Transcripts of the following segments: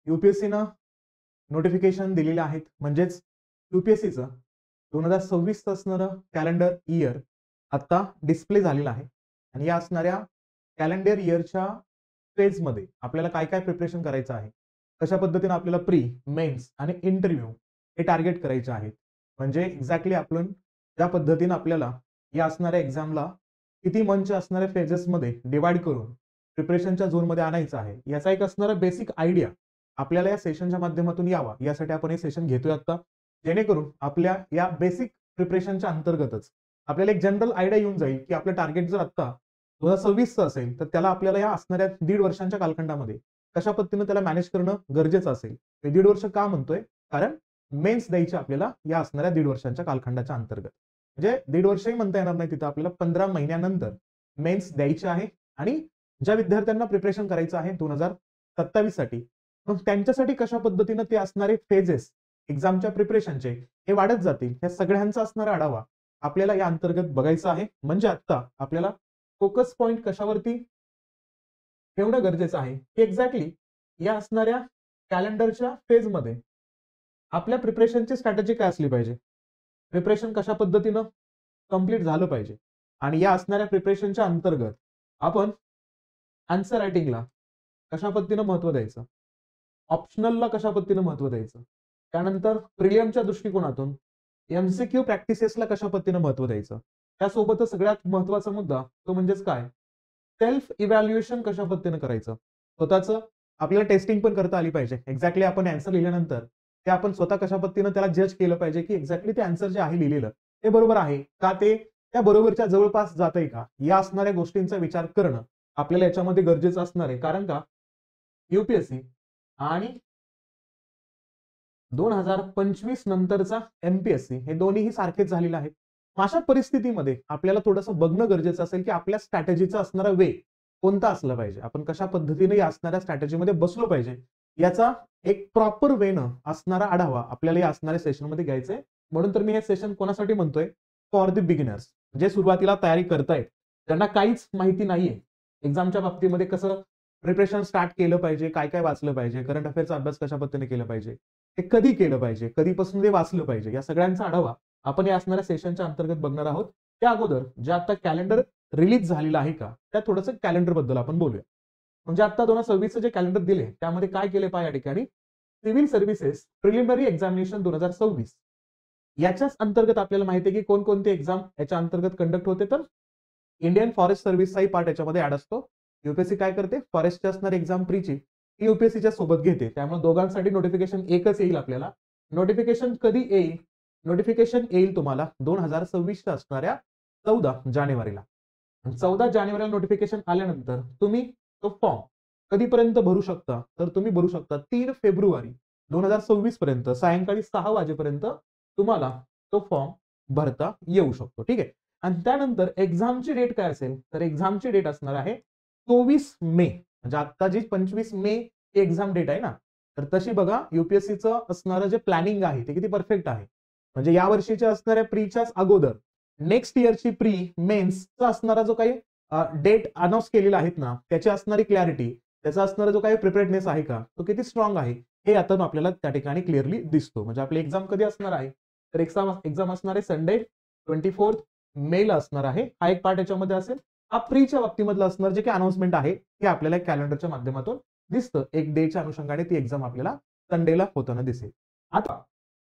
युपीएससीनं notification दिलेले आहेत, म्हणजेच युपीएससीचं 2026 असणारं कॅलेंडर इयर आता डिस्प्ले झालेलं आहे. आणि या असणाऱ्या कॅलेंडर इयरच्या फेजमध्ये आपल्याला काय काय प्रिपरेशन करायचं आहे, कशा पद्धतीने आपल्याला प्री, मेन्स आणि इंटरव्ह्यू हे टार्गेट करायचे आहेत. म्हणजे एक्झॅक्टली आपण ज्या पद्धतीने आपल्याला या असणाऱ्या एक्झामला किती मंच असणाऱ्या फेजेसमध्ये डिवाइड करून प्रिपरेशनच्या झोनमध्ये आणायचं आहे, याचा एक असणारा बेसिक आयडिया आपल्याला या सेशनच्या माध्यमातून यावा, यासाठी आपण हे सेशन घेतोय आता. जेणेकरून आपल्या या बेसिक प्रिपरेशनच्या अंतर्गतच आपल्याला एक जनरल आयडिया येऊन जाईल की आपलं टार्गेट जर आता 2026 असेल तर त्याला आपल्याला या असणाऱ्या 1.5 वर्षांच्या कालखंडामध्ये कशा पद्धतीने त्याला मॅनेज करणं गरजेचं असेल. हे 1.5 वर्ष का म्हणतोय, कारण मेन्स द्यायचे आपल्याला या असणाऱ्या 1.5 वर्षांच्या कालखंडाच्या अंतर्गत. म्हणजे 1.5 वर्षही म्हणता येणार नाही, तिथं आपल्याला 15 महिन्यानंतर मेन्स द्यायचे आहे. आणि ज्या विद्यार्थ्यांना प्रिपरेशन करायचं आहे 2027 साठी, मग त्यांच्यासाठी कशा पद्धतीने ते असणारे फेजेस एक्झामच्या प्रिपरेशनचे हे वाढत जातील, या सगळ्यांचा असणारा आढावा आपल्याला या अंतर्गत बघायचा आहे. म्हणजे आता आपल्याला फोकस पॉइंट कशावरती ठेवणं गरजेचं आहे की एक्झॅक्टली या असणाऱ्या कॅलेंडरच्या फेजमध्ये आपल्या प्रिपरेशनची स्ट्रॅटेजी काय असली पाहिजे, प्रिपरेशन कशा पद्धतीनं कंप्लीट झालं पाहिजे. आणि या असणाऱ्या प्रिपरेशनच्या अंतर्गत आपण आन्सर रायटिंगला कशा पद्धतीनं महत्व द्यायचं, ऑप्शनलला कशा पद्धतीनं महत्व द्यायचं, त्यानंतर प्रिलियमच्या दृष्टिकोनातून एमसीक्यू प्रॅक्टिसेसला कशा पद्धतीनं महत्व द्यायचं. त्यासोबतच सगळ्यात महत्वाचा मुद्दा तो म्हणजेच काय, सेल्फ इव्हॅल्युएशन कशा पद्धतीनं करायचं. स्वतःचं आपल्याला टेस्टिंग पण करता आली पाहिजे. एक्झॅक्टली आपण आन्सर लिहिल्यानंतर ते आपण स्वतः कशा पद्धतीनं त्याला जज केलं पाहिजे की एक्झॅक्टली ते आन्सर जे आहे लिहिलेलं ते बरोबर आहे का, ते त्या बरोबरच्या जवळपास जातंय का, या असणाऱ्या गोष्टींचा विचार करणं आपल्याला याच्यामध्ये गरजेचं असणार आहे. कारण का युपीएससी आणि 2025 नंतरचा एमपीएससी हे दोन्हीही सारखेच झालेले आहेत. अशा परिस्थितीमध्ये आपल्याला थोडंसं बघणं गरजेचं असेल की आपल्या स्ट्रॅटेजीचा असणारा वे कोणता असला पाहिजे, आपण कशा पद्धतीने या असणाऱ्या स्ट्रॅटेजीमध्ये बसलो पाहिजे, याचा एक प्रॉपर वेनं असणारा आढावा आपल्याला या असणाऱ्या सेशनमध्ये घ्यायचा आहे. म्हणून तर मी हे सेशन कोणासाठी म्हणतोय, फॉर द बिगिनर्स, जे सुरुवातीला तयारी करतायत, त्यांना काहीच माहिती नाहीये एक्झामच्या बाबतीमध्ये कसं प्रिपरेशन स्टार्ट केलं पाहिजे, काय काय वाचलं पाहिजे, करंट अफेअरचा अभ्यास कशा पद्धतीने केला पाहिजे, हे कधी केलं पाहिजे, कधीपासून ते वाचलं पाहिजे, या सगळ्यांचा आढावा आपण या असणाऱ्या सेशनच्या अंतर्गत बघणार आहोत. त्या अगोदर जे आता कॅलेंडर रिलीज झालेलं आहे का, त्या थोडंसं कॅलेंडर बद्दल आपण बोलूया. म्हणजे आता 2026 जे कॅलेंडर दिले त्यामध्ये काय केले पाहिजे, या ठिकाणी सिव्हिल सर्व्हिसेस प्रिलिमिनरी एक्झामिनेशन 2026 याच्याच अंतर्गत आपल्याला माहिती आहे की कोणकोणते एक्झाम याच्या अंतर्गत कंडक्ट होते. तर इंडियन फॉरेस्ट सर्व्हिसचाही पार्ट याच्यामध्ये ऍड असतो. युपीएससी काय करते, फॉरेस्टची असणारी एक्झाम प्रीची युपीएससीच्या सोबत घेते, त्यामुळे दोघांसाठी नोटिफिकेशन एकच येईल. आपल्याला नोटिफिकेशन कधी येईल, नोटिफिकेशन येईल तुम्हाला 2026 असणाऱ्या 14 जानेवारीला. 14 जानेवारीला नोटिफिकेशन आल्यानंतर तुम्ही तो फॉर्म कधीपर्यंत भरू शकता, तर तुम्ही भरू शकता 3 फेब्रुवारी 2026 पर्यंत सायंकाळी 6 वाजेपर्यंत तुम्हाला तो फॉर्म भरता येऊ शकतो. ठीक आहे. आणि त्यानंतर एक्झामची डेट काय असेल, तर एक्झामची डेट असणार आहे 24 मे. म्हणजे आता जी 25 मे एक्झाम डेट आहे ना, तर तशी बघा युपीएससीचं असणारं जे प्लॅनिंग आहे ते किती परफेक्ट आहे. म्हणजे या वर्षीच्या असणाऱ्या प्रीच्याच अगोदर नेक्स्ट इयरची प्री मेन्सचा असणारा जो काही डेट अनाऊन्स केलेला आहेत ना, त्याची असणारी क्लॅरिटी, त्याचा असणारा जो काही प्रिपेअर्डनेस आहे का, तो किती स्ट्रॉंग आहे हे आता आपल्याला त्या ठिकाणी क्लिअरली दिसतो. म्हणजे आपली एक्झाम कधी असणार आहे, तर एक्झाम असणार आहे संडे 24 मे ला असणार आहे. हा एक पार्ट याच्यामध्ये असेल. हा प्रीच्या बाबतीमधला असणार जे काही अनाउन्समेंट आहे हे आपल्याला कॅलेंडरच्या माध्यमातून दिसतं. एक डेच्या अनुषंगाने ती एक्झाम आपल्याला संडेला होताना दिसेल. आता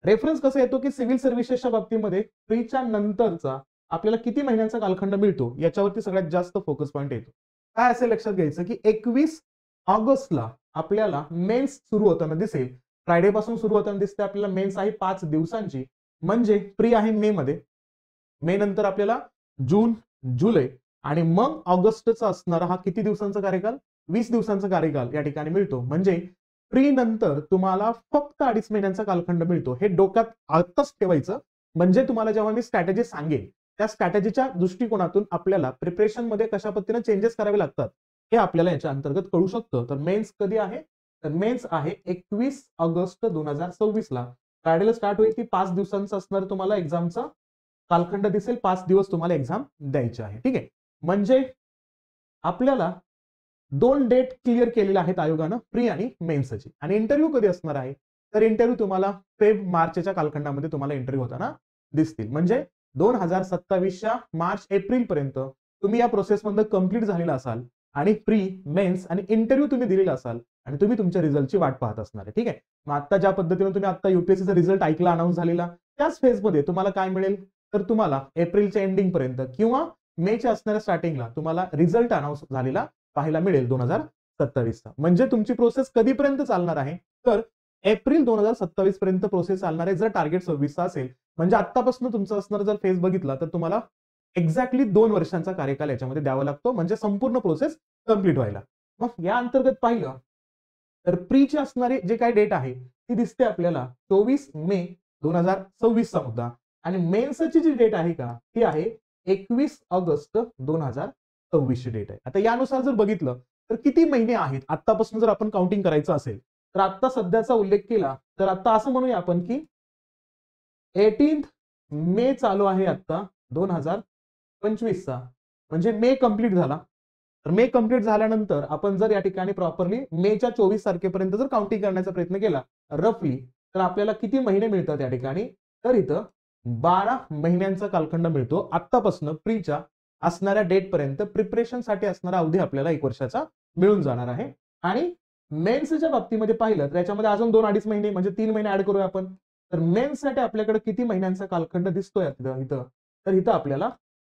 रेफरन्स कसं येतो की सिव्हिल सर्व्हिसेसच्या बाबतीमध्ये प्रीच्या नंतरचा आपल्याला किती महिन्यांचा कालखंड मिळतो याच्यावरती सगळ्यात जास्त फोकस पॉईंट येतो. काय असेल लक्षात घ्यायचं की 21 ऑगस्टला आपल्याला मेन्स सुरू होताना दिसेल. फ्रायडे पासून सुरू होताना दिसते आपल्याला. मेन्स आहे 5 दिवसांची, म्हणजे प्री आहे मे मध्ये. मे नंतर आपल्याला जून, जुलै आणि मग ऑगस्टचा असणारा हा किती दिवसांचा कार्यकाल, 20 दिवसांचा कार्यकाल या ठिकाणी मिळतो. म्हणजे प्री नंतर तुम्हाला फक्त 2.5 महिन्यांचा कालखंड मिळतो. हे डोक्यात आताच ठेवायचं. म्हणजे तुम्हाला जेव्हा मी स्ट्रॅटेजी सांगेन त्या स्ट्रॅटेजीच्या दृष्टिकोनातून आपल्याला प्रिपरेशन मध्ये कशा पद्धतीने चेंजेस करावे लागतात हे आपल्याला याच्या अंतर्गत कळू शकतं. तर मेन्स कधी आहे, तर मेन्स आहे 21 ऑगस्ट 2026 ला. फ्रायडेला स्टार्ट होईल ती 5 दिवसांचा असणार तुम्हाला एक्झामचा कालखंड दिसेल. 5 दिवस तुम्हाला एक्झाम द्यायची आहे. ठीक आहे. म्हणजे आपल्याला 2 डेट क्लिअर केलेल्या आहेत आयोगानं, प्री आणि मेन्सची. आणि इंटरव्ह्यू कधी असणार आहे, तर इंटरव्ह्यू तुम्हाला मार्चच्या कालखंडामध्ये तुम्हाला इंटरव्ह्यू होताना दिसतील. म्हणजे 2027च्या मार्च एप्रिल पर्यंत तुम्ही या प्रोसेसमध्ये कंप्लीट झालेला असाल आणि प्री, मेन्स आणि इंटरव्ह्यू तुम्ही दिलेला असाल आणि तुम्ही तुमच्या रिझल्टची वाट पाहत असणार आहे. ठीक आहे. मग आता ज्या पद्धतीने तुम्ही आता युपीएससीचा रिझल्ट ऐकला, अनाऊन्स झालेला, त्याच फेजमध्ये तुम्हाला काय मिळेल, तर तुम्हाला एप्रिलच्या एंडिंग पर्यंत किंवा मेच्या असणाऱ्या स्टार्टिंगला तुम्हाला रिझल्ट अनाऊन्स झालेला पाहायला मिळेल 2027चा. म्हणजे तुमची प्रोसेस कधीपर्यंत चालणार आहे, तर एप्रिल 2027 पर्यंत प्रोसेस चालणार आहे. जर टार्गेट 26चा असेल, म्हणजे आतापासून तुमचा असणार जर फेज बघितला तर तुम्हाला एक्झॅक्टली 2 वर्षांचा कार्यकाल याच्यामध्ये द्यावा लागतो, म्हणजे संपूर्ण प्रोसेस कंप्लीट व्हायला. मग या अंतर्गत पाहिलं तर प्रीची असणारी जे काही डेट आहे ती दिसते आपल्याला 24 मे 2026चा मुद्दा, आणि मेन्सची जी डेट आहे का ती आहे 21 ऑगस्ट 2026 ची डेट आहे. आता यानुसार जर बघितलं तर किती महिने आहेत आतापासून जर आपण काउंटिंग करायचं असेल, तर आता सध्याचा उल्लेख केला तर आता असं म्हणूया आपण की 18 मे चालू आहे आता 2025चा, म्हणजे मे कंप्लीट झाला. तर मे कंप्लीट झाल्यानंतर आपण जर या ठिकाणी प्रॉपरली मेच्या 24 तारखेपर्यंत जर काउंटिंग करण्याचा प्रयत्न केला रफली, तर आपल्याला किती महिने मिळतात या ठिकाणी, तर इथं 12 महिन्यांचा कालखंड मिळतो. आतापासून प्रीच्या असणाऱ्या डेट पर्यंत प्रिपरेशनसाठी असणारा अवधी आपल्याला 1 वर्षाचा मिळून जाणार आहे. आणि मेन्सच्या बाबतीमध्ये पाहिलं तर याच्यामध्ये अजून 2-2.5 महिने म्हणजे 3 महिने ऍड करूया आपण. तर मेन्ससाठी आपल्याकडे किती महिन्यांचा कालखंड दिसतोय इथं, तर इथं आपल्याला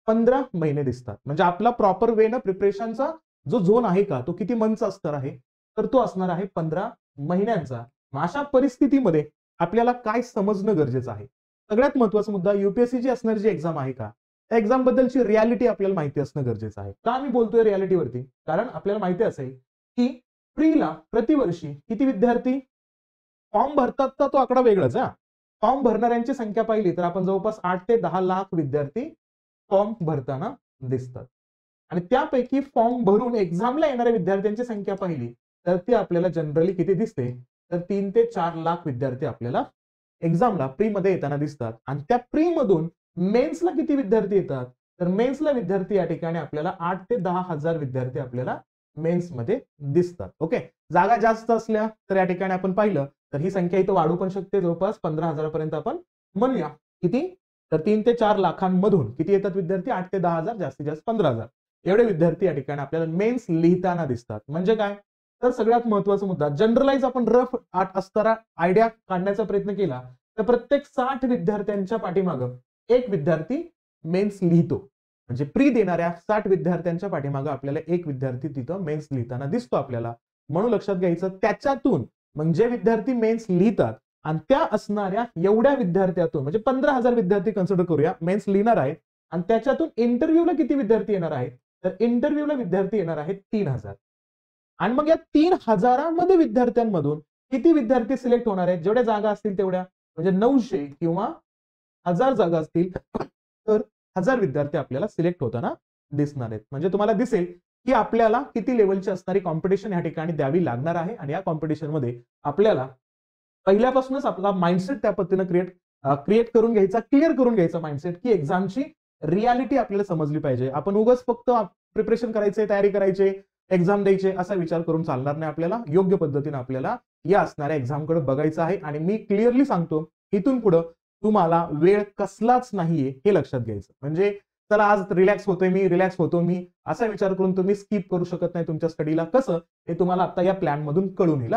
15 महिने दिसतात. म्हणजे आपला प्रॉपर वे न प्रिपरेशनचा जो झोन आहे का तो किती मंथचा असणार आहे, तर तो असणार आहे 15 महिन्यांचा. अशा परिस्थितीमध्ये आपल्याला काय समजणं गरजेचं आहे, सगळ्यात महत्वाचा मुद्दा, युपीएससीची असणारी जी एक्झाम आहे का, त्या एक्झाम बद्दलची रियालिटी आपल्याला माहिती असणं गरजेचं आहे. का मी बोलतोय रियालिटीवरती, कारण आपल्याला माहिती असेल की प्रीला प्रतिवर्षी किती विद्यार्थी फॉर्म भरतात, तर तो आकडा वेगळाच आहे. फॉर्म भरणाऱ्यांची संख्या पाहिली तर आपण जवळपास 8 ते 10 लाख विद्यार्थी फॉर्म भरताना दिसतात. आणि त्यापैकी फॉर्म भरून एक्झामला येणाऱ्या विद्यार्थ्यांची संख्या पाहिली तर ती आपल्याला जनरली किती दिसते, तर 3 ते 4 लाख विद्यार्थी आपल्याला एक्झामला प्री मध्ये येताना दिसतात. आणि त्या प्री मधून मेन्सला किती विद्यार्थी येतात, तर मेन्सला विद्यार्थी या ठिकाणी आपल्याला 8 ते 10 हजार विद्यार्थी आपल्याला मेन्स मध्ये दिसतात. ओके. जागा जास्त असल्या तर या ठिकाणी आपण पाहिलं तर ही संख्या इथं वाढू पण शकते, जवळपास 15,000 आपण म्हणूया. किती, तर 3 ते 4 लाखांमधून किती येतात विद्यार्थी, 8 ते 10 हजार, जास्तीत जास्त 15,000 एवढे विद्यार्थी या ठिकाणी आपल्याला मेन्स लिहिताना दिसतात. म्हणजे काय, तर सगळ्यात महत्वाचा मुद्दा, जनरलाइज आपण रफ असताना आयडिया काढण्याचा प्रयत्न केला तर प्रत्येक 60 विद्यार्थ्यांच्या पाठीमागं एक विद्यार्थी मेन्स लिहितो. म्हणजे प्री देणाऱ्या 60 विद्यार्थ्यांच्या पाठीमागं आपल्याला एक विद्यार्थी तिथं मेन्स लिहिताना दिसतो आपल्याला. म्हणून लक्षात घ्यायचं, त्याच्यातून म्हणजे विद्यार्थी मेन्स लिहितात आणि त्या असणाऱ्या एवढ्या विद्यार्थ्यातून म्हणजे 15,000 विद्यार्थी कन्सिडर करूया मेन्स लिहिणार आहेत, आणि त्याच्यातून इंटरव्ह्यूला किती विद्यार्थी येणार आहेत, तर इंटरव्ह्यूला विद्यार्थी येणार आहेत 3,000. आणि मग या 3,000 विद्यार्थ्यांमधून किती विद्यार्थी सिलेक्ट होणार आहेत, जेवढ्या जागा असतील तेवढ्या, म्हणजे 900 किंवा 1000 जागा असतील तर 1000 विद्यार्थी आपल्याला सिलेक्ट होताना दिसणार आहेत. म्हणजे तुम्हाला दिसेल की आपल्याला किती लेवलची असणारी कॉम्पिटिशन या ठिकाणी द्यावी लागणार आहे. आणि या कॉम्पिटिशन मध्ये आपल्याला पहिल्यापासूनच आपला माइंडसेट त्या पद्धतीने क्रिएट करून घ्यायचा, क्लिअर करून घ्यायचा माइंडसेट, की एक्झामची रियालिटी आपल्याला समजली पाहिजे. आपण उगाच फक्त प्रिपरेशन करायचे, तयारी करायचे, एक्झाम द्यायचे असा विचार करून चालणार नाही. आपल्याला योग्य पद्धतीने आपल्याला या असणाऱ्या एक्झामकडे बघायचं आहे. आणि मी क्लिअरली सांगतो, इथून पुढे तुम्हाला वेळ कसलाच नाहीये हे लक्षात घ्यायचं. म्हणजे चला आज रिलॅक्स होतो मी असा विचार करून तुम्ही स्किप करू शकत नाही तुमच्या स्टडीला. कसं हे तुम्हाला आता या प्लॅन मधून कळून येईल.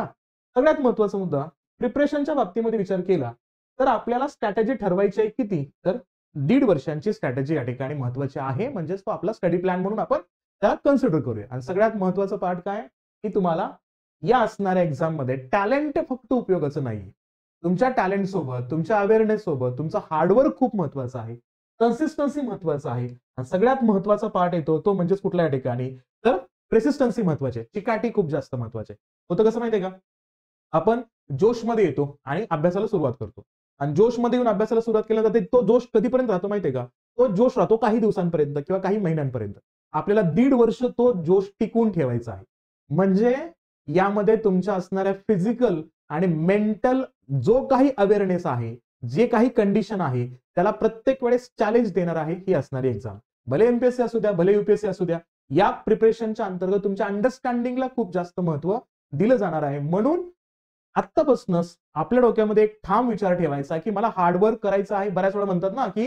सगळ्यात महत्वाचा मुद्दा, प्रिपरेशनच्या बाबतीमध्ये विचार केला तर आपल्याला स्ट्रॅटेजी ठरवायची आहे किती, तर 1.5 वर्षांची स्ट्रॅटेजी या ठिकाणी महत्वाची आहे. म्हणजेच तो आपला स्टडी प्लॅन म्हणून आपण त्याला कन्सिडर करूया. आणि सगळ्यात महत्वाचं पार्ट काय, की तुम्हाला या असणाऱ्या एक्झाम मध्ये टॅलेंट फक्त उपयोगाचं नाहीये. तुमच्या टॅलेंट सोबत, तुमच्या अवेअरनेस सोबत तुमचं हार्डवर्क खूप महत्वाचं आहे, कन्सिस्टन्सी महत्वाचं आहे. आणि सगळ्यात महत्वाचा पार्ट येतो तो म्हणजे कुठल्या ठिकाणी, तर प्रेसिस्टन्सी महत्वाची आहे, चिकाटी खूप जास्त महत्वाची आहे. होतं कसं माहितीये का, आपण जोशमध्ये येतो आणि अभ्यासाला सुरुवात करतो, आणि जोशमध्ये येऊन अभ्यासाला सुरुवात केल्यानंतर तो जोश कधीपर्यंत राहतो माहितीये का, तो जोश राहतो काही दिवसांपर्यंत किंवा काही महिन्यांपर्यंत. आपल्याला 1.5 वर्ष तो जोश टिकून ठेवायचा आहे. म्हणजे यामध्ये तुमच्या असणाऱ्या फिजिकल आणि मेंटल जो काही अवेअरनेस आहे, जे काही कंडिशन आहे, त्याला प्रत्येक वेळेस चॅलेंज देणार आहे ही असणारी एक्झाम. भले एमपीएससी असू द्या, भले युपीएससी असू द्या, या प्रिपरेशनच्या अंतर्गत तुमच्या अंडरस्टँडिंगला खूप जास्त महत्व दिलं जाणार आहे. म्हणून आत्तापासूनच आपल्या डोक्यामध्ये एक ठाम विचार ठेवायचा की मला हार्डवर्क करायचं आहे. बऱ्याच वेळा म्हणतात ना की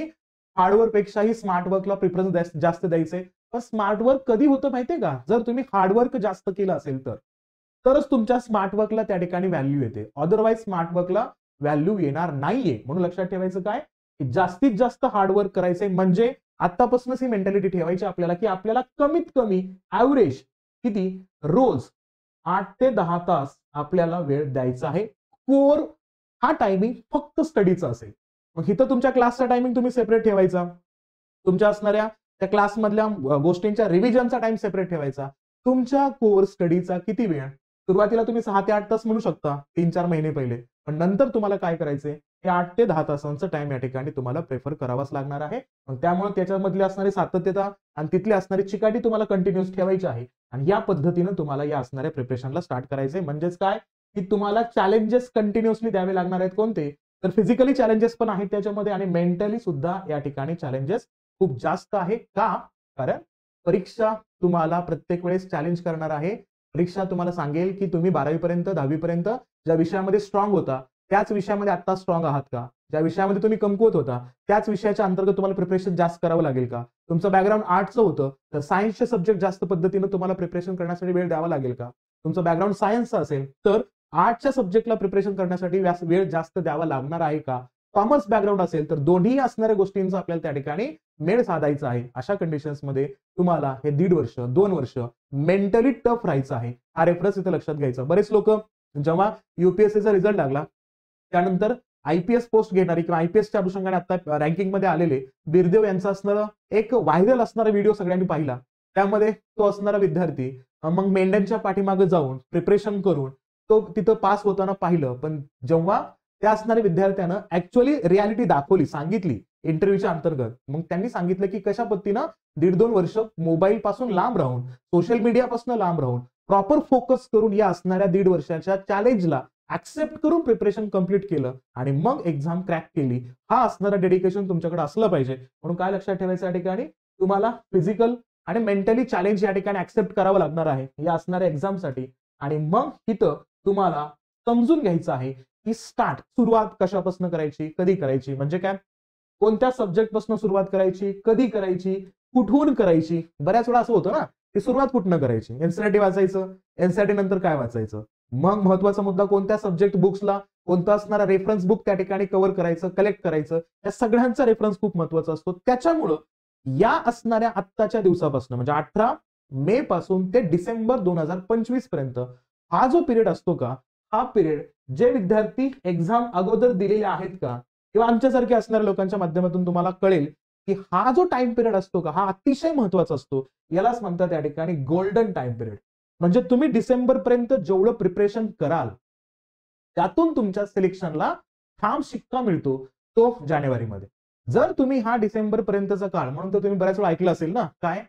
हार्डवर्क पेक्षाही स्मार्ट वर्कला प्रिफरन्स जास्त द्यायचे. पण स्मार्ट वर्क कधी होतं माहितीये का? जर तुम्ही हार्डवर्क जास्त केलं असेल तरच तुमच्या स्मार्ट वर्कला त्या ठिकाणी व्हॅल्यू येते. अदरवाईज स्मार्ट वर्कला व्हॅल्यू येणार नाहीये. म्हणून लक्षात ठेवायचं काय की जास्तीत जास्त हार्डवर्क करायचंय. म्हणजे आतापासूनच ही मेंटॅलिटी ठेवायची आपल्याला की आपल्याला कमीत कमी ऍव्हरेज किती रोज 8 ते 10 तास आपल्याला वेळ द्यायचा आहे. कोर हा टायमिंग फक्त स्टडीचा असेल. मग इथं तुमच्या क्लासचा टायमिंग तुम्ही सेपरेट ठेवायचा. तुमच्या असणाऱ्या त्या क्लासमधल्या गोष्टींच्या रिव्हिजनचा टाइम सेपरेट ठेवायचा. तुमच्या कोर स्टडीचा किती वेळ? सुरुवातीला तुम्ही 6 ते 8 तास म्हणू शकता 3-4 महिने पहिले. पण नंतर तुम्हाला काय करायचंय? हे 8 ते 10 तासांचं टाइम या ठिकाणी तुम्हाला प्रेफर करावाच लागणार आहे. मग त्यामुळे त्याच्यामधली असणारी सातत्यता आणि तिथली असणारी चिकाटी तुम्हाला कंटिन्यूस ठेवायची आहे. आणि या पद्धतीनं तुम्हाला या असणाऱ्या प्रिपरेशनला स्टार्ट करायचंय. म्हणजेच काय की तुम्हाला चॅलेंजेस कंटिन्युअसली द्यावे लागणार आहेत. कोणते? तर फिजिकली चॅलेंजेस पण आहेत त्याच्यामध्ये आणि मेंटली सुद्धा या ठिकाणी चॅलेंजेस खूप जास्त आहे. का? कारण परीक्षा तुम्हाला प्रत्येक वेळेस चॅलेंज करणार आहे. परीक्षा तुम्हाला सांगेल की तुम्ही 12वी पर्यंत 10वी पर्यंत ज्या विषयामध्ये स्ट्रॉंग होता त्याच विषयामध्ये आता स्ट्रॉंग आहात का? ज्या विषयामध्ये तुम्ही कमकुवत होता त्याच विषयाच्या अंतर्गत तुम्हाला प्रिपरेशन जास्त करावं लागेल का? तुमचं बॅकग्राऊंड आर्टचं होतं तर सायन्सचे सब्जेक्ट जास्त पद्धतीनं तुम्हाला प्रिपरेशन करण्यासाठी वेळ द्यावा लागेल का? तुमचं बॅकग्राऊंड सायन्सचं असेल तर आर्टच्या सब्जेक्टला प्रिपरेशन करण्यासाठी वेळ जास्त द्यावा लागणार आहे का? कॉमर्स बॅकग्राऊंड असेल तर दोन्ही असणाऱ्या गोष्टींचा आपल्याला त्या ठिकाणी मेळ साधायचा आहे. अशा कंडिशन्समध्ये तुम्हाला हे 1.5 वर्ष 2 वर्ष मेंटली टफ राहायचं आहे. हा रेफरन्स इथे लक्षात घ्यायचा. बरेच लोक जेव्हा युपीएससीचा रिझल्ट लागला त्यानंतर आयपीएस पोस्ट घेणारी किंवा आयपीएसच्या अनुषंगाने आता रँकिंग मध्ये आलेले बिरदेव यांचा असणारा एक व्हायरल असणारा व्हिडिओ सगळ्यांनी पाहिला. त्यामध्ये तो असणारा विद्यार्थी मग मेंढ्यांच्या पाठीमागे जाऊन प्रिपरेशन करून तो तिथं पास होताना पाहिलं. पण जेव्हा त्या असणाऱ्या विद्यार्थ्यानं ऍक्च्युअली रियालिटी दाखवली सांगितली इंटरव्ह्यूच्या अंतर्गत मग त्यांनी सांगितलं की कशा पद्धतीनं 1.5-2 वर्ष मोबाईल पासून लांब राहून सोशल मीडियापासून लांब राहून प्रॉपर फोकस करून या असणाऱ्या 1.5 वर्षाच्या चॅलेंजला ऍक्सेप्ट करून प्रिपरेशन कंप्लीट केलं आणि मग एक्झाम क्रॅक केली. हा असणारा डेडिकेशन तुमच्याकडे असलं पाहिजे. म्हणून काय लक्षात ठेवायचं या ठिकाणी तुम्हाला फिजिकल आणि मेंटली चॅलेंज या ठिकाणी ऍक्सेप्ट करावं लागणार आहे या असणाऱ्या एक्झामसाठी. आणि मग इथं तुम्हाला समजून घ्यायचं आहे की सुरुवात कशापासून करायची कधी करायची. म्हणजे काय कोणत्या सब्जेक्ट पासून सुरुवात करायची कधी करायची कुठून करायची. बऱ्याच वेळा असं होतं ना की सुरुवात कुठनं करायची. एनसीईआरटी वाचायचं एनसीईआरटी नंतर काय वाचायचं मग महत्वाचा मुद्दा कोणत्या सब्जेक्ट बुक्सला कोणता असणारा रेफरन्स बुक त्या ठिकाणी कव्हर करायचं कलेक्ट करायचं. या सगळ्यांचा रेफरन्स खूप महत्वाचा असतो. त्याच्यामुळं या असणाऱ्या आत्ताच्या दिवसापासून म्हणजे 18 मे पासून ते डिसेंबर 2025 पर्यंत हा जो पिरियड असतो का हा पिरियड जे विद्यार्थी एक्झाम अगोदर दिलेले आहेत का किंवा आमच्यासारखे असणाऱ्या लोकांच्या माध्यमातून तुम्हाला कळेल की हा जो टाइम पिरियड असतो का हा अतिशय महत्वाचा असतो. यालाच म्हणतात त्या ठिकाणी गोल्डन टाइम पिरियड. म्हणजे तुम्ही डिसेंबर पर्यंत जेवढं प्रिपरेशन कराल त्यातून तुमच्या सिलेक्शनला ठाम शिक्का मिळतो तो जानेवारीमध्ये. जर तुम्ही हा डिसेंबर पर्यंतचा काळ म्हणून तर तुम्ही बऱ्याच वेळा ऐकलं असेल ना काय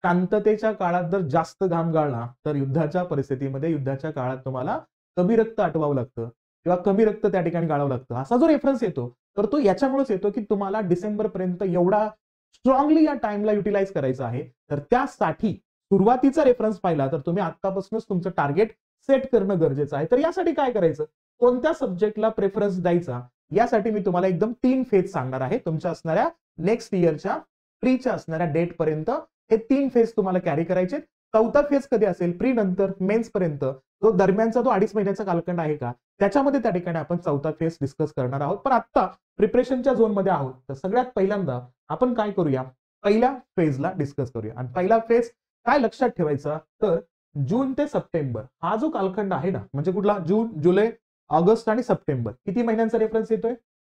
शांततेच्या काळात जर जास्त घाम गाळला तर युद्धाच्या परिस्थितीमध्ये युद्धाच्या काळात तुम्हाला कमी रक्त आटवावं लागतं किंवा कमी रक्त त्या ठिकाणी गाळावं लागतं. असा जो रेफरन्स येतो तर तो याच्यामुळेच येतो की तुम्हाला डिसेंबर पर्यंत एवढा स्ट्रॉंगली या टाइमला युटिलाइज करायचा आहे. तर त्यासाठी सुरुवातीचा रेफरन्स पाहिला तर तुम्ही आतापासूनच तुमचं टार्गेट सेट करणं गरजेचं आहे. तर यासाठी काय करायचं कोणत्या सब्जेक्टला प्रेफरन्स द्यायचा यासाठी मी तुम्हाला एकदम 3 फेज सांगणार आहे. तुमच्या असणाऱ्या नेक्स्ट इयरच्या प्रीच्या असणाऱ्या डेट पर्यंत हे 3 फेज तुम्हाला कॅरी करायचे. 4था फेज कधी असेल प्री नंतर मेन्स पर्यंत जो दरम्यानचा जो 2.5 महिन्याचा कालखंड आहे का त्याच्यामध्ये त्या ठिकाणी आपण 4था फेज डिस्कस करणार आहोत. पण आता प्रिपरेशनच्या झोन मध्ये आहोत तर सगळ्यात पहिल्यांदा आपण काय करूया पहिल्या फेजला डिस्कस करूया. आणि पहिला फेज काय लक्षात ठेवायचा तर जून ते सप्टेंबर हा जो कालखंड आहे ना म्हणजे कुठला जून जुलै ऑगस्ट आणि सप्टेंबर किती महिन्यांचा रेफरन्स येतोय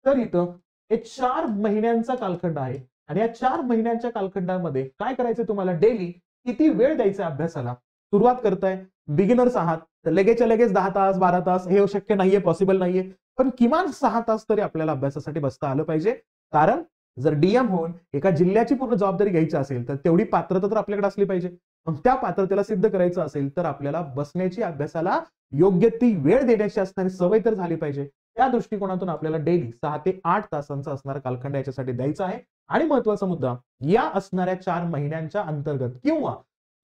तर इथं हे 4 महिन्यांचा कालखंड आहे. आणि या 4 महिन्यांच्या कालखंडामध्ये काय करायचं तुम्हाला डेली किती वेळ द्यायचा अभ्यासाला. सुरुवात करताय बिगिनर्स आहात तर लगेच 10 तास 12 तास हे शक्य नाहीये पॉसिबल नाहीये. पण किमान 6 तास तरी आपल्याला अभ्यासासाठी बसता आलं पाहिजे. कारण जर डीएम होऊन एका जिल्ह्याची पूर्ण जबाबदारी घ्यायची असेल तर तेवढी पात्रता तर आपल्याकडे असली पाहिजे. मग त्या पात्रतेला सिद्ध करायचं असेल तर आपल्याला बसण्याची अभ्यासाला योग्य ती वेळ देण्याची असणारी सवय तर झाली पाहिजे. त्या दृष्टिकोनातून आपल्याला डेली 6 ते 8 तासांचा असणारा कालखंड याच्यासाठी द्यायचा आहे. आणि महत्वाचा मुद्दा या असणाऱ्या 4 महिन्यांच्या अंतर्गत किंवा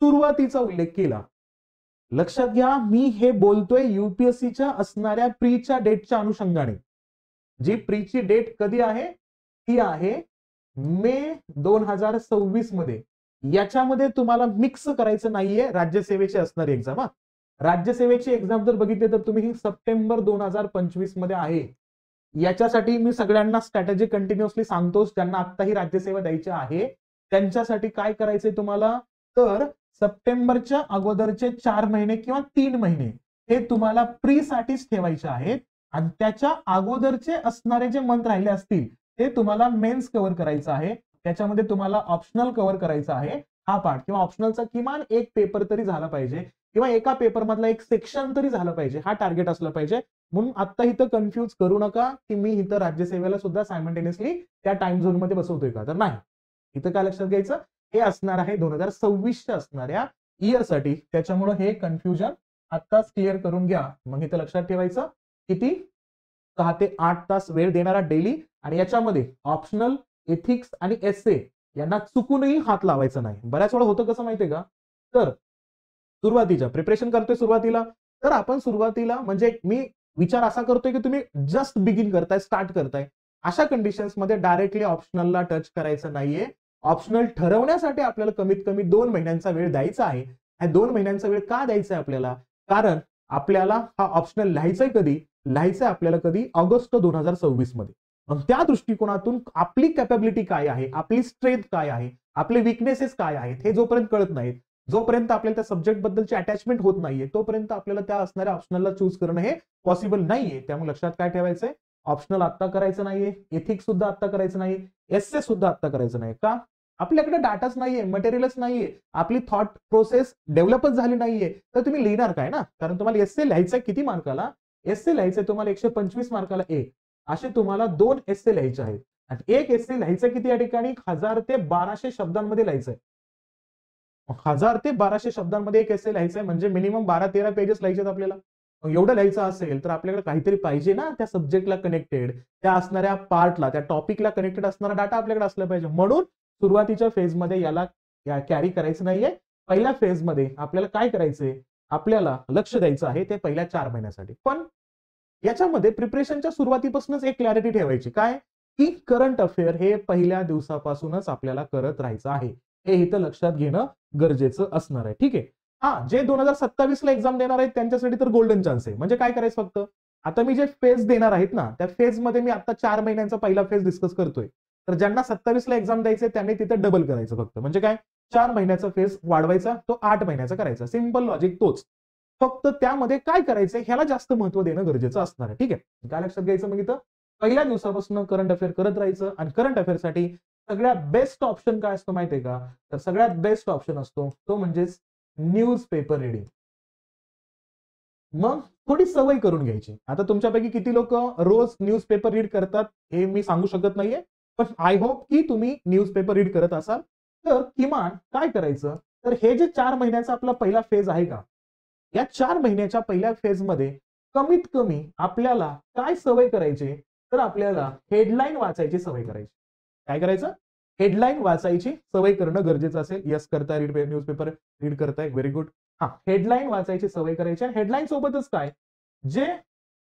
सुरुवातीचा उल्लेख केला. लक्षात घ्या, मी हे बोलतोय युपीएससीच्या असणाऱ्या प्रीच्या डेटच्या अनुषंगाने. जी प्रीची डेट कधी आहे ती आहे मे 2026 मध्ये. याच्यामध्ये तुम्हाला मिक्स करायचं नाहीये राज्यसेवेची असणारी एक्झाम. राज्यसेवेची एक्झाम जर बघितली तर तुम्ही सप्टेंबर 2025 मध्ये आहे. याच्यासाठी मी सगळ्यांना स्ट्रॅटेजी कंटिन्युअसली सांगतोच, ज्यांना आत्ताही राज्यसेवा द्यायची आहे त्यांच्यासाठी काय करायचंय तुम्हाला, तर सप्टेंबरच्या अगोदरचे 4 महिने किंवा 3 महिने हे तुम्हाला प्री साठीच ठेवायचे आहेत आणि त्याच्या अगोदरचे असणारे जे मंथ राहिले असतील ते तुम्हाला मेन्स कव्हर करायचं आहे. त्याच्यामध्ये तुम्हाला ऑप्शनल कव्हर करायचा आहे हा पार्ट, किंवा ऑप्शनलचा किमान एक पेपर तरी झाला पाहिजे किंवा एका पेपर मधला एक सेक्शन तरी झालं पाहिजे, हा टार्गेट असला पाहिजे. म्हणून आता इथं कन्फ्युज करू नका की मी इथं राज्यसेवेला सुद्धा सायमल्टेनियसली त्या टाइम झोन मध्ये बसवतोय का, तर नाही. इथं काय लक्षात घ्यायचं, हे असणार आहे 2026च्या असणाऱ्या इयर साठी. त्याच्यामुळे हे कन्फ्युजन आत्ताच क्लिअर करून घ्या. मग इथं लक्षात ठेवायचं किती 6 ते 8 तास वेळ देणारा डेली, आणि याच्यामध्ये ऑप्शनल, एथिक्स आणि एसे यांना चुकूनही हात लावायचा नाही. बऱ्याच वेळा होतं कसं माहितीये का, तर सुरुवातीच्या प्रिपरेशन करतोय सुरुवातीला, तर आपण सुरुवातीला म्हणजे मी विचार असा करतोय की तुम्ही जस्ट बिगिन करताय, स्टार्ट करताय, अशा कंडिशन्स मध्ये डायरेक्टली ऑप्शनलला टच करायचं नाहीये. ऑप्शनल ठरवण्यासाठी आपल्याला कमीत कमी 2 महिन्यांचा वेळ द्यायचा आहे. हा 2 महिन्यांचा वेळ का द्यायचा आहे आपल्याला, कारण आपल्याला हा ऑप्शनल लिहायचाय कधी, लिहायचंय आपल्याला कधी, ऑगस्ट 2026 मध्ये. मग त्या दृष्टिकोनातून आपली कॅपॅबिलिटी काय आहे, आपली स्ट्रेंथ काय आहे, आपले विकनेसेस काय आहेत, हे जोपर्यंत कळत नाहीत, जोपर्यंत आपल्याला त्या सब्जेक्ट बद्दलची अटॅचमेंट होत नाहीये, तोपर्यंत आपल्याला त्या असणाऱ्या ऑप्शनलला चूज करणं हे पॉसिबल नाहीये. त्यामुळे लक्षात काय ठेवायचंय, ऑप्शनल आत्ता करायचं नाहीये, एथिक्स सुद्धा आत्ता करायचं नाही, एसए सुद्धा आत्ता करायचं नाही. का, आपल्याकडे डाटाच नाहीये, मटेरियलच नाहीये, आपली थॉट प्रोसेस डेव्हलपच झाली नाहीये, तर तुम्ही लिहिणार काय ना. कारण तुम्हाला एसए लिहायचंय किती मार्काला, एसए लिहायचंय तुम्हाला 125 मार्काला एक, असे तुम्हाला 2 एसए लिहायचे आहेत. आणि एक एसए लिहायचं किती या ठिकाणी 1000 ते 1200 शब्दांमध्ये लिहायचंय. 1000 ते 1200 शब्दांमध्ये एक एसे लिहायचंय म्हणजे मिनिमम 12-13 पेजेस लिहायचे आपल्याला. एवढं लिहायचं असेल तर आपल्याकडे काहीतरी पाहिजे ना, त्या सब्जेक्टला कनेक्टेड, त्या असणाऱ्या पार्टला, त्या टॉपिकला कनेक्टेड असणारा डाटा आपल्याकडे असला पाहिजे. म्हणून सुरुवातीच्या फेजमध्ये याला कॅरी करायचं नाहीये. पहिल्या फेजमध्ये आपल्याला काय करायचंय, आपल्याला लक्ष द्यायचं आहे ते पहिल्या 4 महिन्यासाठी. पण याच्यामध्ये प्रिपरेशनच्या सुरुवातीपासूनच एक क्लॅरिटी ठेवायची, काय की करंट अफेअर हे पहिल्या दिवसापासूनच आपल्याला करत राहायचं आहे. हे इथं लक्षात घेणं गरजेचं असणार आहे. ठीक आहे. हा, जे 2027 ला एक्झाम देणार आहेत त्यांच्यासाठी तर गोल्डन चान्स आहे. म्हणजे काय करायचं, फक्त आता मी जे फेज देणार आहेत ना, त्या फेज मध्ये मी आता 4 महिन्यांचा पहिला फेज डिस्कस करतोय. तर ज्यांना 27 ला एक्झाम द्यायचे त्यांनी तिथे डबल करायचं फक्त. म्हणजे काय, 4 महिन्याचा फेज वाढवायचा, तो 8 महिन्याचा करायचा. सिंपल लॉजिक तोच. फक्त त्यामध्ये काय करायचंय ह्याला जास्त महत्व देणं गरजेचं असणार आहे. ठीक आहे. काय लक्षात घ्यायचं, मग इथं पहिल्या दिवसापासून करंट अफेअर करत राहायचं. आणि करंट अफेअरसाठी सगळ्यात बेस्ट ऑप्शन काय असतो माहितीये का, तर सगळ्यात बेस्ट ऑप्शन असतो तो म्हणजेच न्यूज पेपर रीडिंग. मग थोडी सवय करून घ्यायची. आता तुमच्यापैकी किती लोक रोज न्यूज पेपर रीड करतात हे मी सांगू शकत नाहीये, पण आय होप की तुम्ही न्यूज पेपर रीड करत असाल. तर किमान काय करायचं, तर हे जे 4 महिन्याचा आपला पहिला फेज आहे का, या 4 महिन्याच्या पहिल्या फेजमध्ये कमीत कमी आपल्याला काय सवय करायची, तर आपल्याला हेडलाईन वाचायची सवय करायची. काय करायचं, हेडलाईन वाचायची सवय करणं गरजेचं असेल. यस, करताय, रीड न्यूजपेपर रीड करताय, व्हेरी गुड. हा, हेडलाईन वाचायची सवय करायची. आणि हेडलाईन सोबतच काय, जे